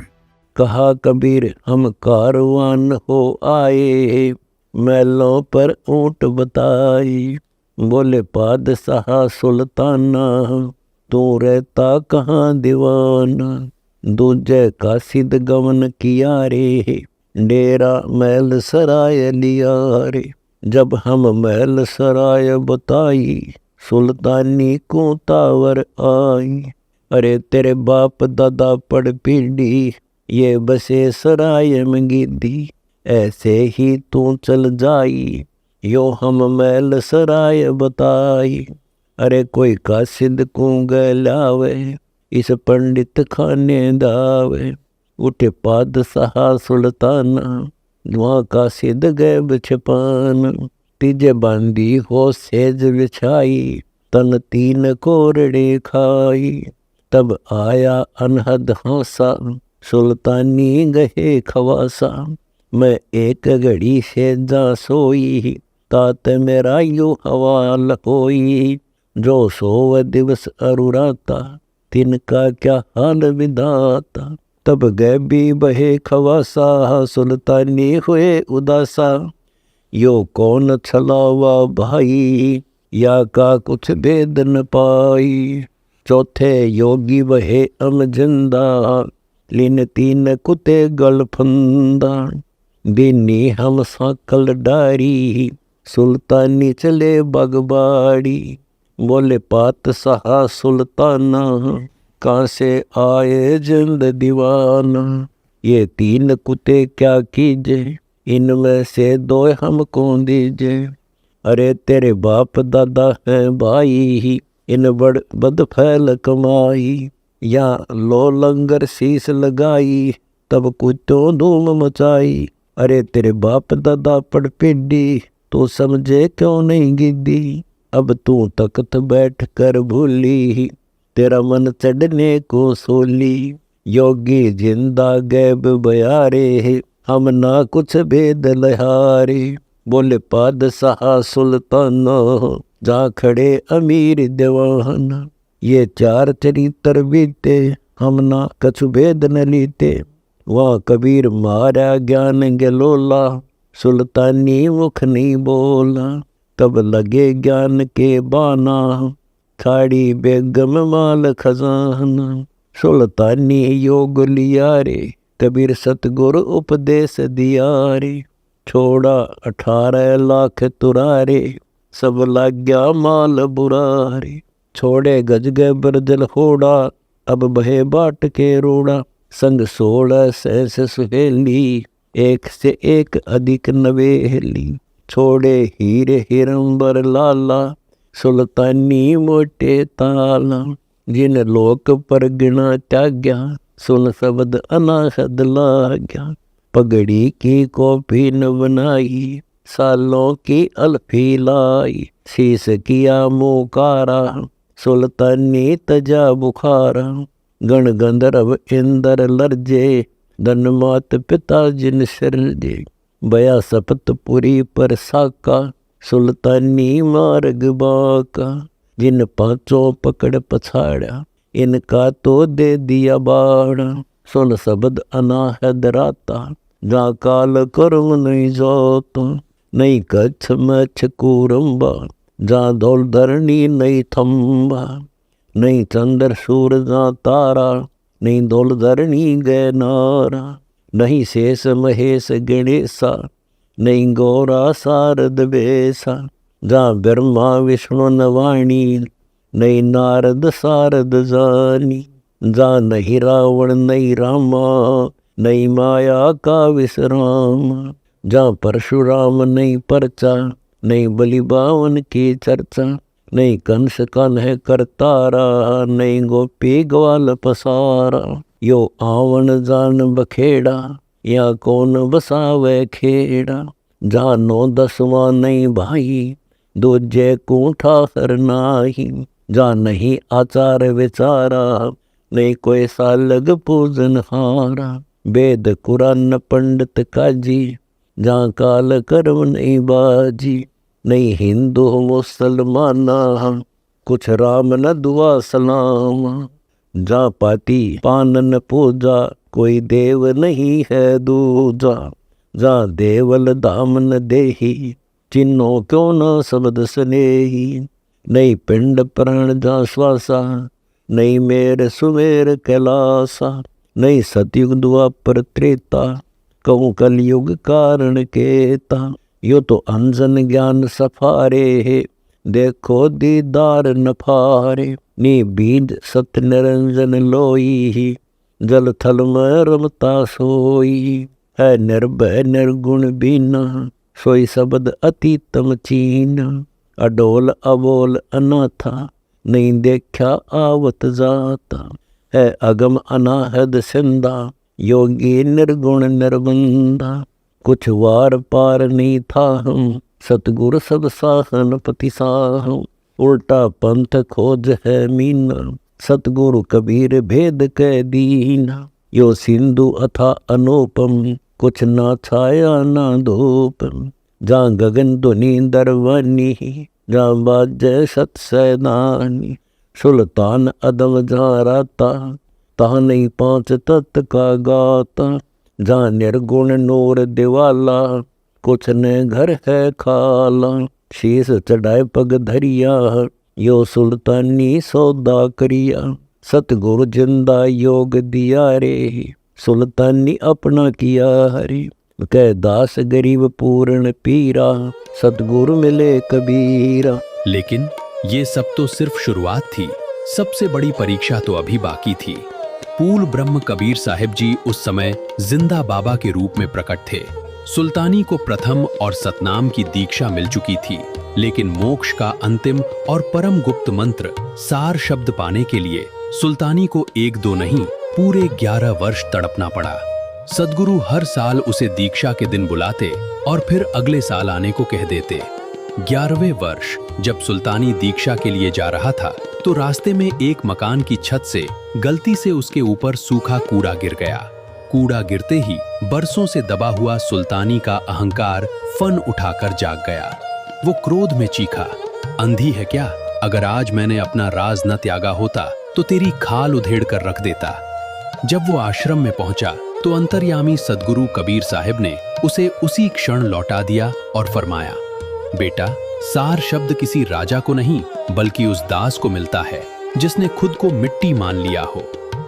कहा कबीर हम कारवान हो आए, महलों पर ऊंट बताई, बोले पादशाह सुल्ताना तू रहता कहाँ दीवाना, दूजे का सिद्ध गवन किया रे, डेरा महल सराय लिया रे। जब हम महल सराय बताई, सुल्तानी को तावर आई, अरे तेरे बाप दादा पड़ पीढ़ी ये बसे सराय में गिद्दी, ऐसे ही तू चल जाई यो हम महल सराय बताई। अरे कोई कासिद को गलावे इस पंडित खाने दावे, उठे पादशाह सुल्ताना वहाँ कासिद गए बिछपान, तीजे बांधी हो सेज बिछाई, तन 3 कोरड़े खाई। तब आया अनहद हासा सुल्तानी गहे खवासा, मैं एक घड़ी से जा सोई, तात मेरा यू हवाल होई। जो 100 दिवस अरुराता, तिनका क्या हाल विधाता। तब गए भी बहे खवासा, सुल्तानी हुए उदासा। यो कौन छलावा भाई, या का कुछ भेद न पाई। चौथे योगी वहे अमजिंदा, लिन 3 कुते गल फंदा। दीनी हम साकल डारी, सुल्तानी चले बगबाड़ी। बोले पात सहा सुल्ताना, कहाँ से आए जिंद दीवाना। ये 3 कुत्ते क्या कीजे, इनमें से 2 हमको दीजे। अरे तेरे बाप दादा हैं भाई, इन बड़ बद फैल कमाई। या लो लंगर शीश लगाई, तब कुत्तों धूम मचाई। अरे तेरे बाप दादा पड़ पिड्डी, तो समझे क्यों नहीं गिद्दी। अब तू तख्त बैठ कर भूली, तेरा मन चढ़ने को सोली। योगी जिंदा गैब बयारे, हम ना कुछ भेद लहारे। बोले पादशाह सुल्ताना, जा खड़े अमीर दीवाना। ये 4 चरित्र बीते, हम ना कछु भेद न लीते। वहाँ कबीर मारा ज्ञान गलोला, सुल्तानी मुख नहीं बोला। तब लगे ज्ञान के बाना, खाड़ी बेगम माल खजाना। सुल्तानी योग लिया रे, कबीर सतगुरु उपदेश दिया रे। छोड़ा 18 लाख तुरारे, सब लग गया माल बुरारे। छोड़े गज गए बरजल होड़ा, अब बहे बाट के रोड़ा। संग 16 सहस सुहेली, एक से एक अधिक नवेली। छोड़े हीरे हिरंबर लाला, सुल्तानी मोटे ताला। जिन लोक पर गिना त्याग्या, सुन शब्द अनाहद लाग्या। पगड़ी की कॉपी न बनाई, सालों की अल्फी लाई। शीस किया मुकारा, सुल्तानी तजा बुखारा। गण गंधर्व इंदर लर्जे, धन मात पिता जिन सिरजे। बया सपतपुरी पर साका, सुल्तानी मार्ग बाका। जिन 5 पकड़ पछाड़ा, इनका तो दे दिया बाड़ा। सुन शब्द अनाहद राता, जा काल कर्म नहीं जाता। नहीं कच्छ मच्छ कूरम्बा, जा धौल धरणी नहीं थम्बा। नहीं चंद्र सूर जा तारा, नहीं धौल धरणी गए नारा। नहीं शेष महेश गणेशा, नहीं गौरा शारद बेसा। जा ब्रह्मा विष्णु नवाणी, नहीं नारद शारद जानी। जा नहीं रावण नहीं रामा, नहीं माया का विश्राम। जा परशुराम नहीं परचा, नहीं बलि बावन की चर्चा। नहीं कंस कन्ह करतारा, नहीं गोपी ग्वाल पसारा। यो आवन जान बखेड़ा, या कौन बसावे खेड़ा। जा 9 10वां नहीं भाई, दूजे कूठा हर नाही। जा नहीं आचार विचारा, नहीं कोई सालग पूजन हारा। वेद कुरान पंडित काजी, जा काल कर्म नहीं बाजी। नहीं हिंदू मुसलमाना, कुछ राम न दुआ सलाम। जा पाती पान न पूजा, कोई देव नहीं है दूजा। जा देवल धाम न देही, चिन्हो क्यों न शब्द स्नेही। नहीं पिंड प्राण जा श्वासा, नहीं मेर सुमेर कैलासा। नहीं सतयुग द्वापर त्रेता, कहूँ कलयुग कारण केता। यो तो अंजन ज्ञान सफारे, देखो दीदार नफारे। नी बीज सत निरंजन लोई, जल थल में रमता सोई। है निर्भय निर्गुण बीना, सोई शब्द अतीतम चीना। अडोल अबोल अनाथा, नहीं देखा आवत जाता। है अगम अनाहद सिंधा, योगी निर्गुण निर्बंधा। कुछ वार पार नहीं था हम, सतगुर सब साहन पति साहम। उल्टा पंथ खोज है मीना, सतगुरु कबीर भेद कह दीना। यो सिंधु अथा अनुपम, कुछ ना छाया ना धूप। जहाँ गगन ध्वनि दरवानी, जहाँ बाजे सत्सैनानी। सुल्तान अदब जहाँ राता, तहाँ नहीं पांच तत्व का गाता। जहाँ निर्गुण नूर दिवाला, कुछ न घर है खाला। शीश चढ़ाए पग धरिया, यो सुल्तानी सौदा करिया। सतगुरु जिंदा योग दिया रे, सुल्तानी अपना किया हरे। कह दास गरीब पूर्ण पीरा, सतगुरु मिले कबीरा। लेकिन ये सब तो सिर्फ शुरुआत थी। सबसे बड़ी परीक्षा तो अभी बाकी थी। पूर्ण ब्रह्म कबीर साहिब जी उस समय जिंदा बाबा के रूप में प्रकट थे। सुल्तानी को प्रथम और सतनाम की दीक्षा मिल चुकी थी, लेकिन मोक्ष का अंतिम और परम गुप्त मंत्र सार शब्द पाने के लिए सुल्तानी को 1-2 नहीं, पूरे 11 वर्ष तड़पना पड़ा। सद्गुरु हर साल उसे दीक्षा के दिन बुलाते और फिर अगले साल आने को कह देते। 11वें वर्ष जब सुल्तानी दीक्षा के लिए जा रहा था, तो रास्ते में एक मकान की छत से गलती से उसके ऊपर सूखा कूड़ा गिर गया। कूड़ा गिरते ही बरसों से दबा हुआ सुल्तानी का अहंकार फन उठाकर जाग गया। वो क्रोध में चीखा, अंधी है क्या? अगर आज मैंने अपना राज न त्यागा होता तो तेरी खाल उधेड़ कर रख देता। जब वो आश्रम में पहुंचा तो अंतर्यामी सद्गुरु कबीर साहिब ने उसे उसी क्षण लौटा दिया और फरमाया, बेटा, सार शब्द किसी राजा को नहीं बल्कि उस दास को मिलता है जिसने खुद को मिट्टी मान लिया हो।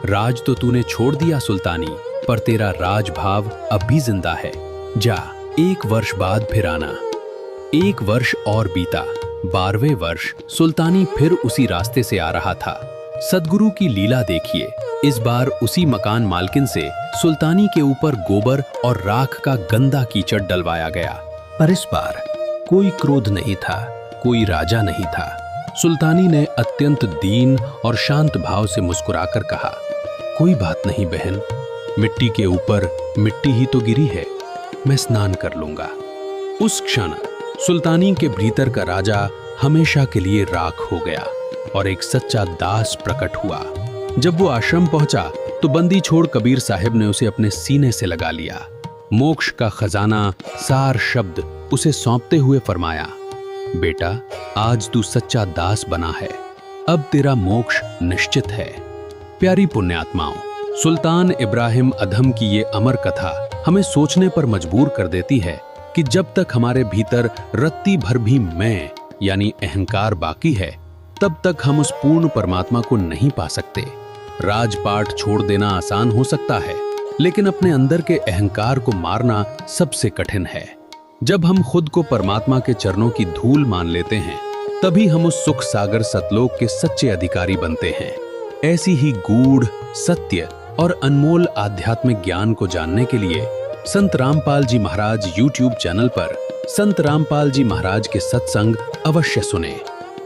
राज तो तूने छोड़ दिया सुल्तानी, पर तेरा राज भाव अब भी जिंदा है। जा, 1 वर्ष बाद फिर आना। 1 वर्ष और बीता। 12वें वर्ष सुल्तानी फिर उसी रास्ते से आ रहा था। सद्गुरु की लीला देखिए, इस बार उसी मकान मालकिन से सुल्तानी के ऊपर गोबर और राख का गंदा कीचड़ डलवाया गया। पर इस बार कोई क्रोध नहीं था, कोई राजा नहीं था। सुल्तानी ने अत्यंत दीन और शांत भाव से मुस्कुराकर कहा, कोई बात नहीं बहन, मिट्टी के ऊपर मिट्टी ही तो गिरी है, मैं स्नान कर लूंगा। उस क्षण सुल्तानी के भीतर का राजा हमेशा के लिए राख हो गया और एक सच्चा दास प्रकट हुआ। जब वो आश्रम पहुंचा तो बंदी छोड़ कबीर साहिब ने उसे अपने सीने से लगा लिया। मोक्ष का खजाना सार शब्द उसे सौंपते हुए फरमाया, बेटा, आज तू सच्चा दास बना है, अब तेरा मोक्ष निश्चित है। प्यारी पुण्यात्माओं, सुल्तान इब्राहिम अधम की ये अमर कथा हमें सोचने पर मजबूर कर देती है कि जब तक हमारे भीतर रत्ती भर भी मैं यानी अहंकार बाकी है, तब तक हम उस पूर्ण परमात्मा को नहीं पा सकते। राजपाट छोड़ देना आसान हो सकता है, लेकिन अपने अंदर के अहंकार को मारना सबसे कठिन है। जब हम खुद को परमात्मा के चरणों की धूल मान लेते हैं, तभी हम उस सुख सागर सतलोक के सच्चे अधिकारी बनते हैं। ऐसी ही गूढ़, सत्य और अनमोल आध्यात्मिक ज्ञान को जानने के लिए संत रामपाल जी महाराज YouTube चैनल पर संत रामपाल जी महाराज के सत्संग अवश्य सुने।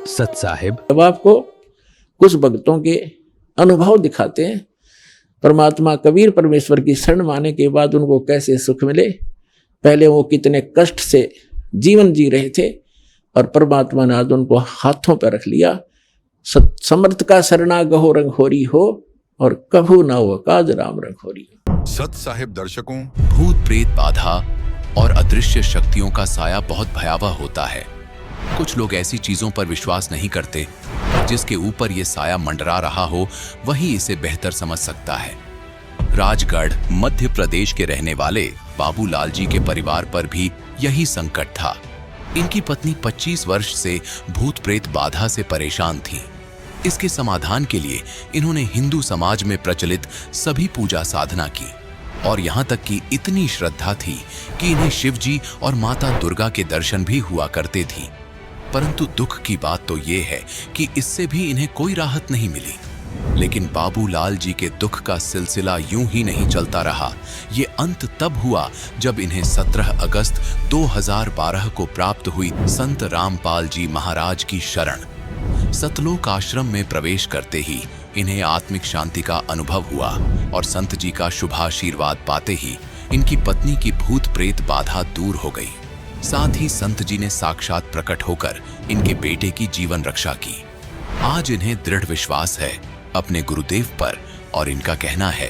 सत साहिब अब आपको कुछ भक्तों के अनुभव दिखाते हैं। परमात्मा कबीर परमेश्वर की शरण माने के बाद उनको कैसे सुख मिले, पहले वो कितने कष्ट से जीवन जी रहे थे और परमात्मा ने आज उनको हाथों पर रख लिया। समर्थ का शरणा गहो रंग होरी हो और कभू ना हो काज राम रंग होरी। सत साहिब दर्शकों, भूत प्रेत बाधा और अदृश्य शक्तियों का साया बहुत भयावह होता है। कुछ लोग ऐसी चीजों पर विश्वास नहीं करते, जिसके ऊपर ये साया मंडरा रहा हो वही इसे बेहतर समझ सकता है। राजगढ़ मध्य प्रदेश के रहने वाले बाबूलाल जी के परिवार पर भी यही संकट था। इनकी पत्नी 25 वर्ष से भूत प्रेत बाधा से परेशान थी। इसके समाधान के लिए इन्होंने हिंदू समाज में प्रचलित सभी पूजा साधना की और यहाँ तक कि इतनी श्रद्धा थी कि इन्हें शिवजी और माता दुर्गा के दर्शन भी हुआ करते थी। परंतु दुख की बात तो ये है कि इससे भी इन्हें कोई राहत नहीं मिली। लेकिन बाबूलाल जी के दुख का सिलसिला यूं ही नहीं चलता रहा। ये अंत तब हुआ जब इन्हें 17 अगस्त 2012 को प्राप्त हुई संत रामपाल जी महाराज की शरण। सतलोक आश्रम में प्रवेश करते ही इन्हें आत्मिक शांति का अनुभव हुआ और संत जी का शुभाशीर्वाद पाते ही इनकी पत्नी की भूत प्रेत बाधा दूर हो गई। साथ ही संत जी ने साक्षात प्रकट होकर इनके बेटे की जीवन रक्षा की। आज इन्हें दृढ़ विश्वास है अपने गुरुदेव पर और इनका कहना है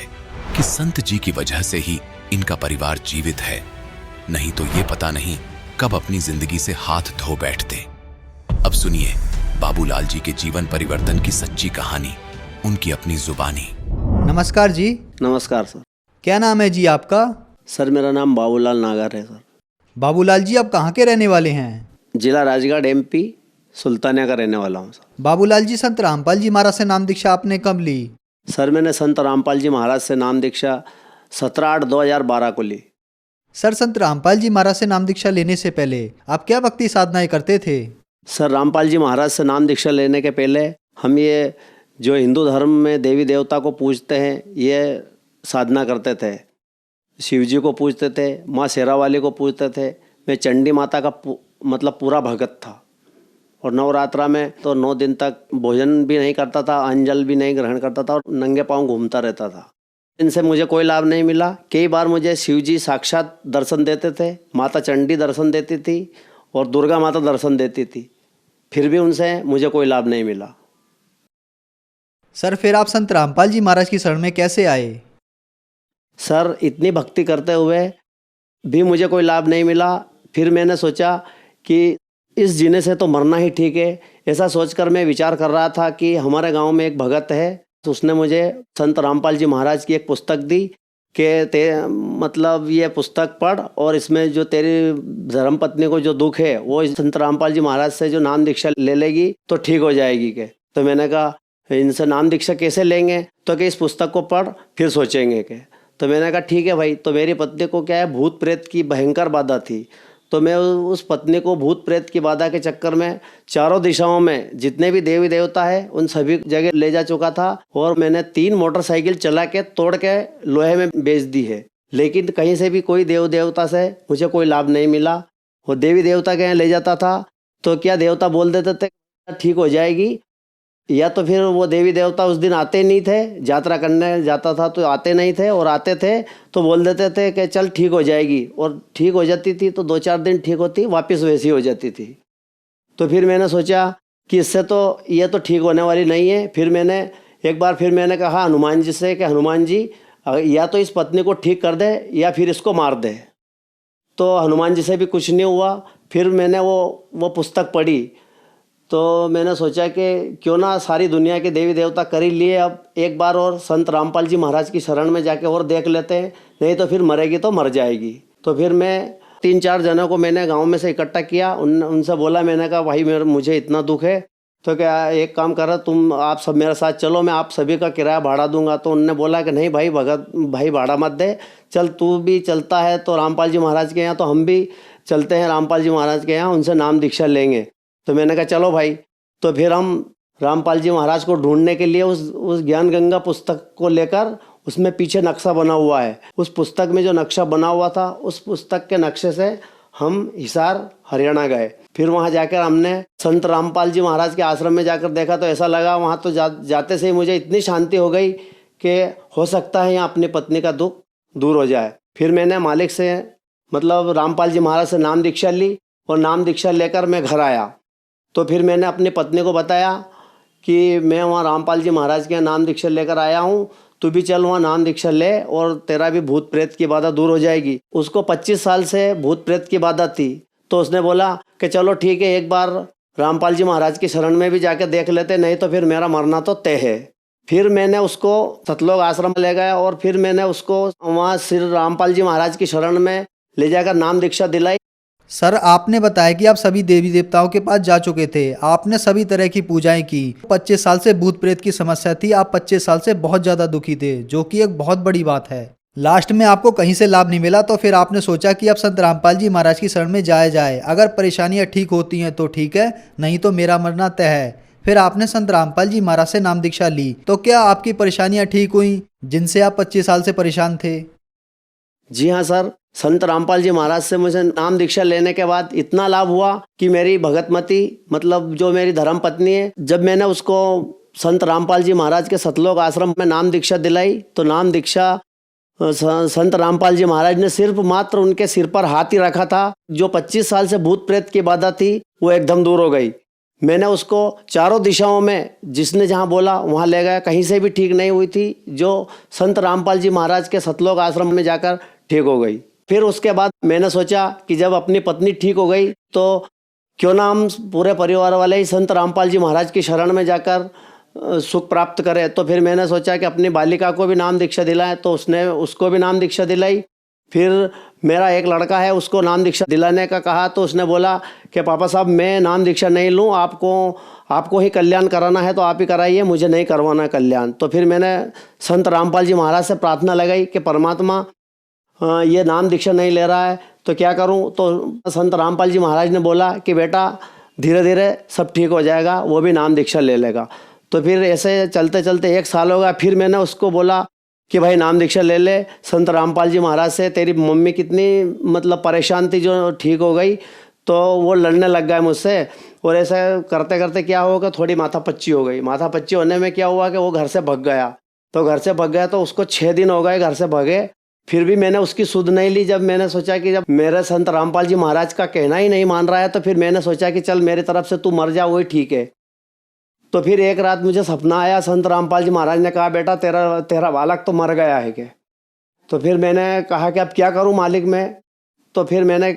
कि संत जी की वजह से ही इनका परिवार जीवित है, नहीं तो ये पता नहीं कब अपनी जिंदगी से हाथ धो बैठते। अब सुनिए बाबूलाल जी के जीवन परिवर्तन की सच्ची कहानी, उनकी अपनी जुबानी। नमस्कार जी। नमस्कार सर। क्या नाम है जी आपका? सर मेरा नाम बाबूलाल नागर है सर। बाबूलाल जी आप कहाँ के रहने वाले हैं? जिला राजगढ़ MP सुल्तानिया का रहने वाला हूँ सर। बाबूलाल जी संत रामपाल जी महाराज से नाम दीक्षा आपने कब ली? सर मैंने संत रामपाल जी महाराज से नाम दीक्षा 17/8/2012 को ली। सर संत रामपाल जी महाराज से नाम दीक्षा लेने से पहले आप क्या भक्ति साधनाएं करते थे? सर रामपाल जी महाराज से नाम दीक्षा लेने के पहले हम ये जो हिंदू धर्म में देवी देवता को पूजते हैं ये साधना करते थे। शिव जी को पूजते थे, माँ शेरावाली को पूजते थे। मैं चंडी माता का मतलब पूरा भगत था। और नवरात्रा में तो 9 दिन तक भोजन भी नहीं करता था, अंजल भी नहीं ग्रहण करता था और नंगे पाँव घूमता रहता था। इनसे मुझे कोई लाभ नहीं मिला। कई बार मुझे शिव जी साक्षात दर्शन देते थे, माता चंडी दर्शन देती थी और दुर्गा माता दर्शन देती थी, फिर भी उनसे मुझे कोई लाभ नहीं मिला। सर फिर आप संत रामपाल जी महाराज की शरण में कैसे आए? सर इतनी भक्ति करते हुए भी मुझे कोई लाभ नहीं मिला। फिर मैंने सोचा कि इस जीने से तो मरना ही ठीक है। ऐसा सोचकर मैं विचार कर रहा था कि हमारे गांव में एक भगत है, तो उसने मुझे संत रामपाल जी महाराज की एक पुस्तक दी कि मतलब ये पुस्तक पढ़ और इसमें जो तेरी धर्मपत्नी को जो दुख है वो संत रामपाल जी महाराज से जो नाम दीक्षा ले लेगी तो ठीक हो जाएगी के। तो मैंने कहा इनसे नाम दीक्षा कैसे लेंगे? तो कि इस पुस्तक को पढ़ फिर सोचेंगे के। तो मैंने कहा ठीक है भाई। तो मेरी पत्नी को क्या है, भूत प्रेत की भयंकर बाधा थी। तो मैं उस पत्नी को भूत प्रेत की बाधा के चक्कर में चारों दिशाओं में जितने भी देवी देवता है उन सभी जगह ले जा चुका था और मैंने 3 मोटरसाइकिल चला के तोड़ के लोहे में बेच दी है। लेकिन कहीं से भी कोई देव देवता से मुझे कोई लाभ नहीं मिला। वो देवी देवता के यहाँ ले जाता था तो क्या देवता बोल देते थे ठीक हो जाएगी, या तो फिर वो देवी देवता उस दिन आते नहीं थे। यात्रा करने जाता था तो आते नहीं थे, और आते थे तो बोल देते थे कि चल ठीक हो जाएगी, और ठीक हो जाती थी तो 2-4 दिन ठीक होती, वापस वैसी हो जाती थी। तो फिर मैंने सोचा कि इससे तो ये तो ठीक होने वाली नहीं है। फिर मैंने एक बार फिर मैंने कहा हनुमान जी से कि हनुमान जी या तो इस पत्नी को ठीक कर दे या फिर इसको मार दे। तो हनुमान जी से भी कुछ नहीं हुआ। फिर मैंने वो पुस्तक पढ़ी तो मैंने सोचा कि क्यों ना सारी दुनिया के देवी देवता कर ही लिए, अब एक बार और संत रामपाल जी महाराज की शरण में जाके और देख लेते हैं, नहीं तो फिर मरेगी तो मर जाएगी। तो फिर मैं 3-4 जनों को मैंने गांव में से इकट्ठा किया। उनसे बोला, मैंने कहा भाई मुझे इतना दुख है तो क्या एक काम करो तुम आप सब मेरे साथ चलो, मैं आप सभी का किराया भाड़ा दूंगा। तो उनने बोला कि नहीं भाई भाई भाड़ा मत दे, चल तू भी चलता है तो रामपाल जी महाराज के यहाँ, तो हम भी चलते हैं रामपाल जी महाराज के यहाँ, उनसे नाम दीक्षा लेंगे। तो मैंने कहा चलो भाई। तो फिर हम रामपाल जी महाराज को ढूंढने के लिए उस ज्ञान गंगा पुस्तक को लेकर, उसमें पीछे नक्शा बना हुआ है, उस पुस्तक में जो नक्शा बना हुआ था उस पुस्तक के नक्शे से हम हिसार हरियाणा गए। फिर वहाँ जाकर हमने संत रामपाल जी महाराज के आश्रम में जाकर देखा तो ऐसा लगा वहाँ तो जाते से ही मुझे इतनी शांति हो गई कि हो सकता है यहाँ अपनी पत्नी का दुख दूर हो जाए। फिर मैंने मालिक से मतलब रामपाल जी महाराज से नाम दीक्षा ली और नाम दीक्षा लेकर मैं घर आया। तो फिर मैंने अपनी पत्नी को बताया कि मैं वहाँ रामपाल जी महाराज के नाम दीक्षा लेकर आया हूँ, तू भी चल वहाँ नाम दीक्षा ले और तेरा भी भूत प्रेत की बाधा दूर हो जाएगी। उसको 25 साल से भूत प्रेत की बाधा थी। तो उसने बोला कि चलो ठीक है, एक बार रामपाल जी महाराज की शरण में भी जाके देख लेते, नहीं तो फिर मेरा मरना तो तय है। फिर मैंने उसको सतलोक आश्रम ले गया और फिर मैंने उसको वहाँ श्री रामपाल जी महाराज की शरण में ले जाकर नाम दीक्षा दिलाई। सर आपने बताया कि आप सभी देवी देवताओं के पास जा चुके थे, आपने सभी तरह की पूजाएं की। 25 साल से भूत प्रेत की समस्या थी, आप 25 साल से बहुत ज़्यादा दुखी थे, जो कि एक बहुत बड़ी बात है। लास्ट में आपको कहीं से लाभ नहीं मिला तो फिर आपने सोचा कि अब संत रामपाल जी महाराज की शरण में जाया जाए, अगर परेशानियां ठीक होती हैं तो ठीक है, नहीं तो मेरा मरना तय है। फिर आपने संत रामपाल जी महाराज से नाम दीक्षा ली, तो क्या आपकी परेशानियां ठीक हुई जिनसे आप 25 साल से परेशान थे? जी हाँ सर, संत रामपाल जी महाराज से मुझे नाम दीक्षा लेने के बाद इतना लाभ हुआ कि मेरी भगतमती मतलब जो मेरी धर्म पत्नी है, जब मैंने उसको संत रामपाल जी महाराज के सतलोक आश्रम में नाम दीक्षा दिलाई तो नाम दीक्षा संत रामपाल जी महाराज ने सिर्फ मात्र उनके सिर पर हाथ ही रखा था, जो 25 साल से भूत प्रेत की बाधा थी वो एकदम दूर हो गई। मैंने उसको चारों दिशाओं में जिसने जहाँ बोला वहाँ ले गया, कहीं से भी ठीक नहीं हुई थी, जो संत रामपाल जी महाराज के सतलोक आश्रम में जाकर ठीक हो गई। फिर उसके बाद मैंने सोचा कि जब अपनी पत्नी ठीक हो गई तो क्यों ना हम पूरे परिवार वाले ही संत रामपाल जी महाराज की शरण में जाकर सुख प्राप्त करें। तो फिर मैंने सोचा कि अपनी बालिका को भी नाम दीक्षा दिलाएं, तो उसने उसको भी नाम दीक्षा दिलाई। फिर मेरा एक लड़का है, उसको नाम दीक्षा दिलाने का कहा तो उसने बोला कि पापा साहब मैं नाम दीक्षा नहीं लूँ, आपको ही कल्याण कराना है तो आप ही कराइए, मुझे नहीं करवाना कल्याण। तो फिर मैंने संत रामपाल जी महाराज से प्रार्थना लगाई कि परमात्मा ये नाम दीक्षा नहीं ले रहा है तो क्या करूं। तो संत रामपाल जी महाराज ने बोला कि बेटा धीरे धीरे सब ठीक हो जाएगा, वो भी नाम दीक्षा ले लेगा। तो फिर ऐसे चलते चलते 1 साल हो गया। फिर मैंने उसको बोला कि भाई नाम दीक्षा ले ले संत रामपाल जी महाराज से, तेरी मम्मी कितनी मतलब परेशान थी जो ठीक हो गई। तो वो लड़ने लग गए मुझसे, और ऐसा करते करते क्या होगा, थोड़ी माथापच्ची हो गई। माथापच्ची होने में क्या हुआ कि वो घर से भाग गया। तो घर से भाग गया तो उसको 6 दिन हो गए घर से भागे, फिर भी मैंने उसकी सुध नहीं ली। जब मैंने सोचा कि जब मेरे संत रामपाल जी महाराज का कहना ही नहीं मान रहा है तो फिर मैंने सोचा कि चल मेरी तरफ से तू मर जा, वही ठीक है। तो फिर एक रात मुझे सपना आया, संत रामपाल जी महाराज ने कहा बेटा तेरा बालक तो मर गया है क्या। तो फिर मैंने कहा कि अब क्या करूं मालिक मैं। तो फिर मैंने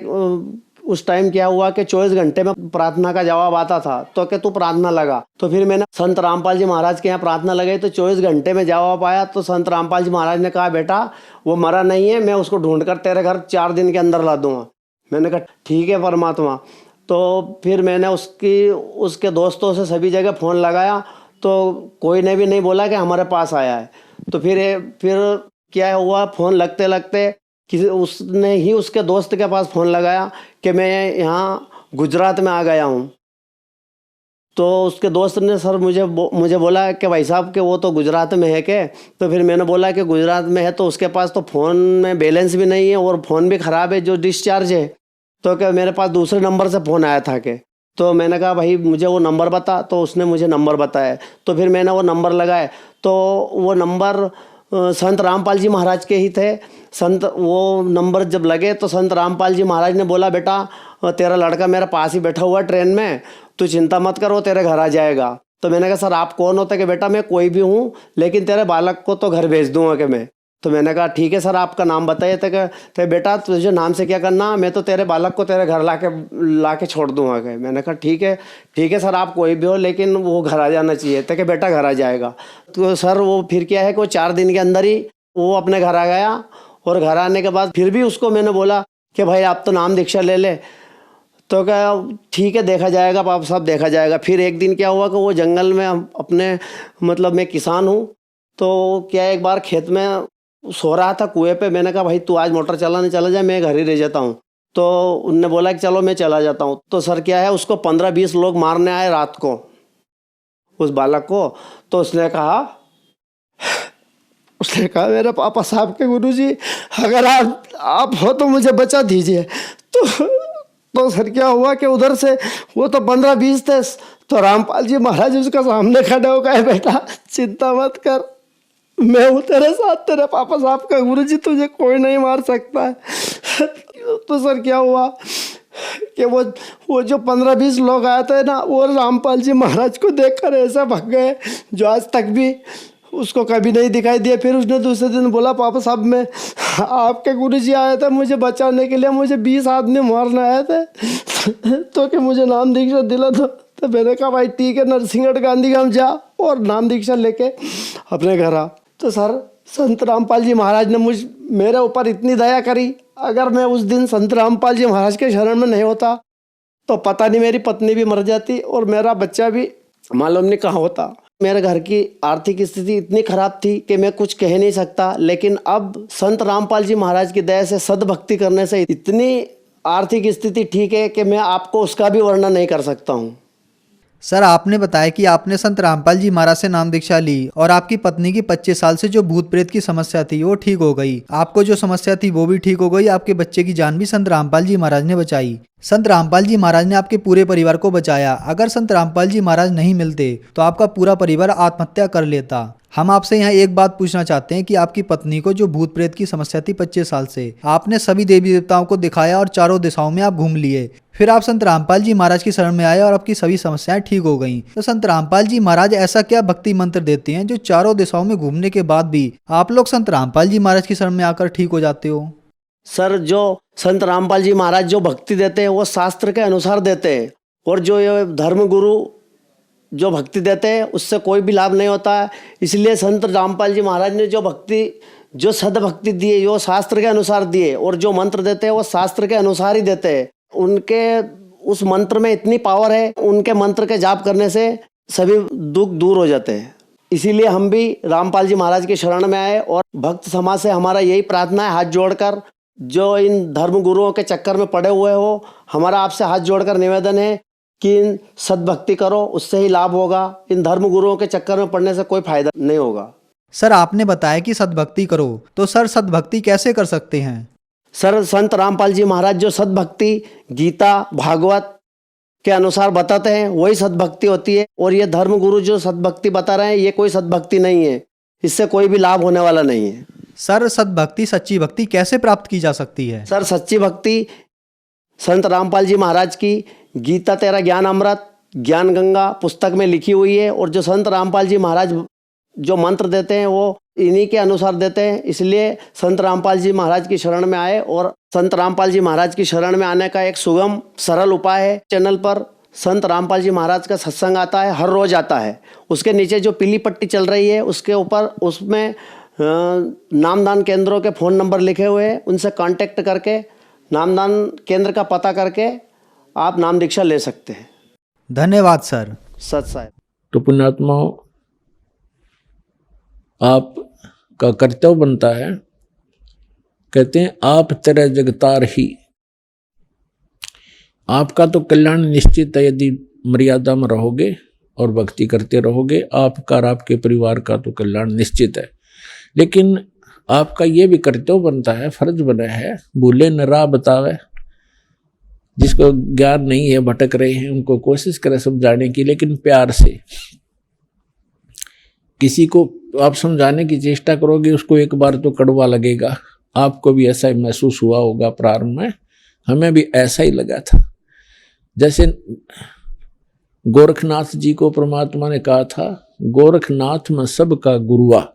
उस टाइम क्या हुआ कि 24 घंटे में प्रार्थना का जवाब आता था, तो कि तू प्रार्थना लगा। तो फिर मैंने संत रामपाल जी महाराज के यहाँ प्रार्थना लगाई तो 24 घंटे में जवाब आया। तो संत रामपाल जी महाराज ने कहा बेटा वो मरा नहीं है, मैं उसको ढूंढकर तेरे घर 4 दिन के अंदर ला दूंगा। मैंने कहा ठीक है परमात्मा। तो फिर मैंने उसके दोस्तों से सभी जगह फ़ोन लगाया तो कोई ने भी नहीं बोला कि हमारे पास आया है। तो फिर क्या हुआ, फ़ोन लगते लगते उसने ही उसके दोस्त के पास फ़ोन लगाया कि मैं यहाँ गुजरात में आ गया हूँ। तो उसके दोस्त ने सर मुझे बोला कि भाई साहब कि वो तो गुजरात में है के। तो फिर मैंने बोला कि गुजरात में है तो उसके पास तो फ़ोन में बैलेंस भी नहीं है और फ़ोन भी ख़राब है जो डिस्चार्ज है। तो क्या मेरे पास दूसरे नंबर से फ़ोन आया था कि। तो मैंने कहा भाई मुझे वो नंबर बता। तो उसने मुझे नंबर बताया। तो फिर मैंने वो नंबर लगाए तो वो नंबर संत रामपाल जी महाराज के ही थे। वो नंबर जब लगे तो संत रामपाल जी महाराज ने बोला बेटा तेरा लड़का मेरे पास ही बैठा हुआ ट्रेन में, तू चिंता मत कर, वो तेरे घर आ जाएगा। तो मैंने कहा सर आप कौन होते कि बेटा मैं कोई भी हूँ लेकिन तेरे बालक को तो घर भेज दूँगा कि मैं। तो मैंने कहा ठीक है सर आपका नाम बताइए। तो बेटा तुझे नाम से क्या करना, मैं तो तेरे बालक को तेरे घर ला के छोड़ दूँगा कि। मैंने कहा ठीक है सर आप कोई भी हो लेकिन वो घर आ जाना चाहिए। तो कि बेटा घर आ जाएगा। तो सर वो फिर क्या है कि वो 4 दिन के अंदर ही वो अपने घर आ गया। और घर आने के बाद फिर भी उसको मैंने बोला कि भाई आप तो नाम दीक्षा ले ले। तो क्या ठीक है देखा जाएगा पापा साहब देखा जाएगा। फिर एक दिन क्या हुआ कि वो जंगल में अपने मतलब मैं किसान हूँ तो क्या एक बार खेत में सो रहा था कुएं पे। मैंने कहा भाई तू आज मोटर चलाने चला जाए, मैं घर ही रह जाता हूँ। तो उनने बोला कि चलो मैं चला जाता हूँ। तो सर क्या है उसको 15-20 लोग मारने आए रात को उस बालक को। तो उसने कहा मेरे पापा साहब के गुरुजी अगर आप हो तो मुझे बचा दीजिए। तो सर क्या हुआ कि उधर से वो तो 15-20 थे। तो रामपाल जी महाराज उसका सामने खड़े हो गए, बेटा चिंता मत कर, मैं हूँ तेरे साथ, तेरे पापा साहब का गुरुजी, तुझे कोई नहीं मार सकता है। तो सर क्या हुआ कि वो जो 15-20 लोग आए थे ना, वो रामपाल जी महाराज को देखकर ऐसा भाग गए जो आज तक भी उसको कभी नहीं दिखाई दिया। फिर उसने दूसरे दिन बोला पापा साहब मैं आपके गुरुजी आए थे मुझे बचाने के लिए, मुझे 20 आदमी मारने आए थे तो कि मुझे नाम दीक्षा दिला दो। तो मैंने कहा भाई ठीक है नरसिंहगढ़ गांधीधाम जा और नाम दीक्षा लेके अपने घर आ। तो सर संत रामपाल जी महाराज ने मेरे ऊपर इतनी दया करी, अगर मैं उस दिन संत रामपाल जी महाराज के शरण में नहीं होता तो पता नहीं मेरी पत्नी भी मर जाती और मेरा बच्चा भी मालूम नहीं कहाँ होता। मेरे घर की आर्थिक स्थिति इतनी खराब थी कि मैं कुछ कह नहीं सकता, लेकिन अब संत रामपाल जी महाराज की दया से सद्भक्ति करने से इतनी आर्थिक स्थिति ठीक है कि मैं आपको उसका भी वर्णन नहीं कर सकता हूँ। सर आपने बताया कि आपने संत रामपाल जी महाराज से नाम दीक्षा ली और आपकी पत्नी की 25 साल से जो भूत प्रेत की समस्या थी वो ठीक हो गई, आपको जो समस्या थी वो भी ठीक हो गई, आपके बच्चे की जान भी संत रामपाल जी महाराज ने बचाई। संत रामपाल जी महाराज ने आपके पूरे परिवार को बचाया। अगर संत रामपाल जी महाराज नहीं मिलते तो आपका पूरा परिवार आत्महत्या कर लेता। हम आपसे यहाँ एक बात पूछना चाहते हैं कि आपकी पत्नी को जो भूत प्रेत की समस्या थी 25 साल से, आपने सभी देवी देवताओं को दिखाया और चारों दिशाओं में आप घूम लिए, फिर आप संत रामपाल जी महाराज की शरण में आए और आपकी सभी समस्याएं ठीक हो गईं। तो संत रामपाल जी महाराज ऐसा क्या भक्ति मंत्र देते हैं जो चारों दिशाओं में घूमने के बाद भी आप लोग संत रामपाल जी महाराज की शरण में आकर ठीक हो जाते हो? सर, जो संत रामपाल जी महाराज जो भक्ति देते हैं वो शास्त्र के अनुसार देते हैं, और जो ये धर्म गुरु जो भक्ति देते हैं उससे कोई भी लाभ नहीं होता है। इसलिए संत रामपाल जी महाराज ने जो भक्ति, जो सदभक्ति दी है वो शास्त्र के अनुसार दिए, और जो मंत्र देते हैं वो शास्त्र के अनुसार ही देते हैं। उनके उस मंत्र में इतनी पावर है, उनके मंत्र के जाप करने से सभी दुख दूर हो जाते हैं। इसीलिए हम भी रामपाल जी महाराज की शरण में आए, और भक्त समाज से हमारा यही प्रार्थना है, हाथ जोड़कर, जो इन धर्म गुरुओं के चक्कर में पड़े हुए हो, हमारा आपसे हाथ जोड़कर निवेदन है कि इन सद्भक्ति करो, उससे ही लाभ होगा। इन धर्म गुरुओं के चक्कर में पड़ने से कोई फायदा नहीं होगा। सर, आपने बताया कि सद्भक्ति करो, तो सर सद्भक्ति कैसे कर सकते हैं? सर, संत रामपाल जी महाराज जो सद्भक्ति गीता भागवत के अनुसार बताते हैं वही सद्भक्ति होती है, और ये धर्म गुरु जो सद्भक्ति बता रहे हैं ये कोई सद्भक्ति नहीं है, इससे कोई भी लाभ होने वाला नहीं है। सर, सद्भक्ति, सच्ची भक्ति कैसे प्राप्त की जा सकती है? सर, सच्ची भक्ति संत रामपाल जी महाराज की गीता तेरा ज्ञान अमृत ज्ञान गंगा पुस्तक में लिखी हुई है, और जो संत रामपाल जी महाराज जो मंत्र देते हैं वो इन्हीं के अनुसार देते हैं। इसलिए संत रामपाल जी महाराज की शरण में आए, और संत रामपाल जी महाराज की शरण में आने का एक सुगम सरल उपाय है। चैनल पर संत रामपाल जी महाराज का सत्संग आता है, हर रोज आता है। उसके नीचे जो पीली पट्टी चल रही है उसके ऊपर उसमें नामदान केंद्रों के फ़ोन नंबर लिखे हुए हैं, उनसे कांटेक्ट करके नामदान केंद्र का पता करके आप नाम दीक्षा ले सकते हैं। धन्यवाद सर। सत साहब। तो पुण्यात्माओं, आपका कर्तव्य बनता है, कहते हैं आप तेरे जगतार ही, आपका तो कल्याण निश्चित है यदि मर्यादा में रहोगे और भक्ति करते रहोगे। आपका और आपके परिवार का तो कल्याण निश्चित है, लेकिन आपका ये भी कर्तव्य बनता है, फर्ज बना है, भूले न राह बतावे। जिसको ज्ञान नहीं है, भटक रहे हैं, उनको कोशिश करें समझाने की, लेकिन प्यार से। किसी को आप समझाने की चेष्टा करोगे उसको एक बार तो कड़वा लगेगा। आपको भी ऐसा ही महसूस हुआ होगा प्रारंभ में, हमें भी ऐसा ही लगा था। जैसे गोरखनाथ जी को परमात्मा ने कहा था, गोरखनाथ मैं सबका गुरुआ,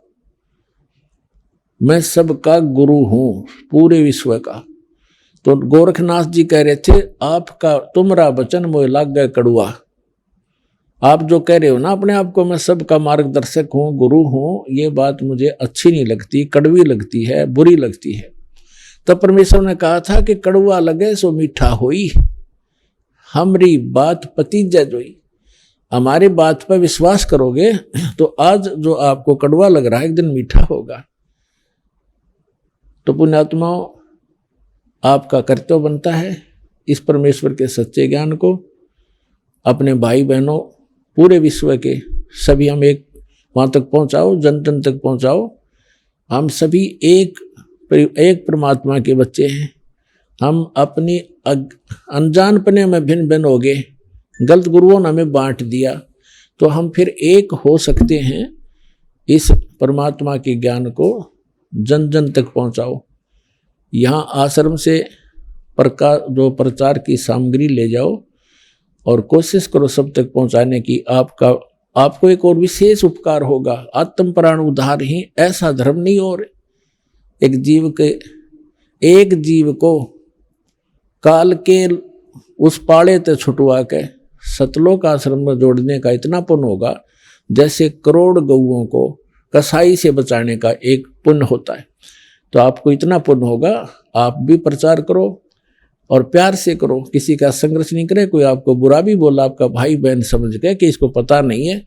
मैं सबका गुरु हूं पूरे विश्व का। तो गोरखनाथ जी कह रहे थे, आपका तुमरा वचन मोह लाग गए कड़ुआ। आप जो कह रहे हो ना अपने आप को मैं सबका मार्गदर्शक हूं, गुरु हूं, ये बात मुझे अच्छी नहीं लगती, कड़वी लगती है, बुरी लगती है। तब परमेश्वर ने कहा था कि कड़ुआ लगे सो मीठा होई, हमरी बात पतीजा जोई। हमारी बात पर विश्वास करोगे तो आज जो आपको कड़वा लग रहा है एक दिन मीठा होगा। तो पुण्यात्माओं, आपका कर्तव्य बनता है इस परमेश्वर के सच्चे ज्ञान को अपने भाई बहनों पूरे विश्व के सभी हम एक वहाँ तक पहुँचाओ, जन जन तक पहुँचाओ। हम सभी एक परमात्मा के बच्चे हैं। हम अपनी अनजानपने में भिन्न भिन्न हो गए, गलत गुरुओं ने हमें बांट दिया, तो हम फिर एक हो सकते हैं। इस परमात्मा के ज्ञान को जन जन तक पहुँचाओ। यहाँ आश्रम से जो प्रचार की सामग्री ले जाओ और कोशिश करो सब तक पहुँचाने की। आपको एक और विशेष उपकार होगा, आत्म प्राण उद्धार ही ऐसा धर्म नहीं। और एक जीव को काल के उस पाड़े ते छुटवा के सतलोक आश्रम में जोड़ने का इतना पुण्य होगा जैसे करोड़ गऊओं को कसाई से बचाने का एक पुण्य होता है। तो आपको इतना पुण्य होगा, आप भी प्रचार करो और प्यार से करो, किसी का संघर्ष नहीं करे। कोई आपको बुरा भी बोला, आपका भाई बहन समझ के कि इसको पता नहीं है,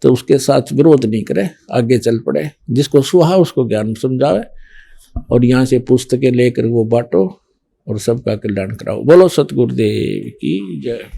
तो उसके साथ विरोध नहीं करे, आगे चल पड़े। जिसको सुहा उसको ज्ञान समझावे और यहाँ से पुस्तकें लेकर वो बांटो और सबका कल्याण कराओ। बोलो सतगुरुदेव की जय।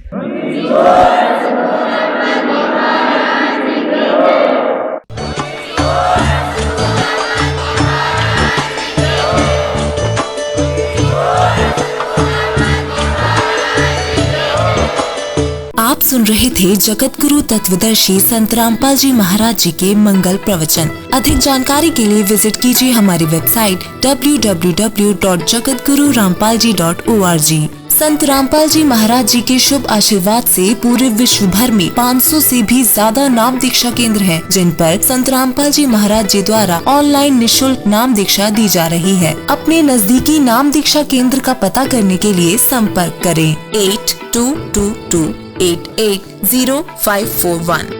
आप सुन रहे थे जगत गुरु तत्वदर्शी संत रामपाल जी महाराज जी के मंगल प्रवचन। अधिक जानकारी के लिए विजिट कीजिए हमारी वेबसाइट www.jagatgururampalji.org। संत रामपाल जी महाराज जी के शुभ आशीर्वाद से पूरे विश्व भर में 500 से भी ज्यादा नाम दीक्षा केंद्र हैं, जिन पर संत रामपाल जी महाराज जी द्वारा ऑनलाइन निशुल्क नाम दीक्षा दी जा रही है। अपने नजदीकी नाम दीक्षा केंद्र का पता करने के लिए संपर्क करें 8222880541।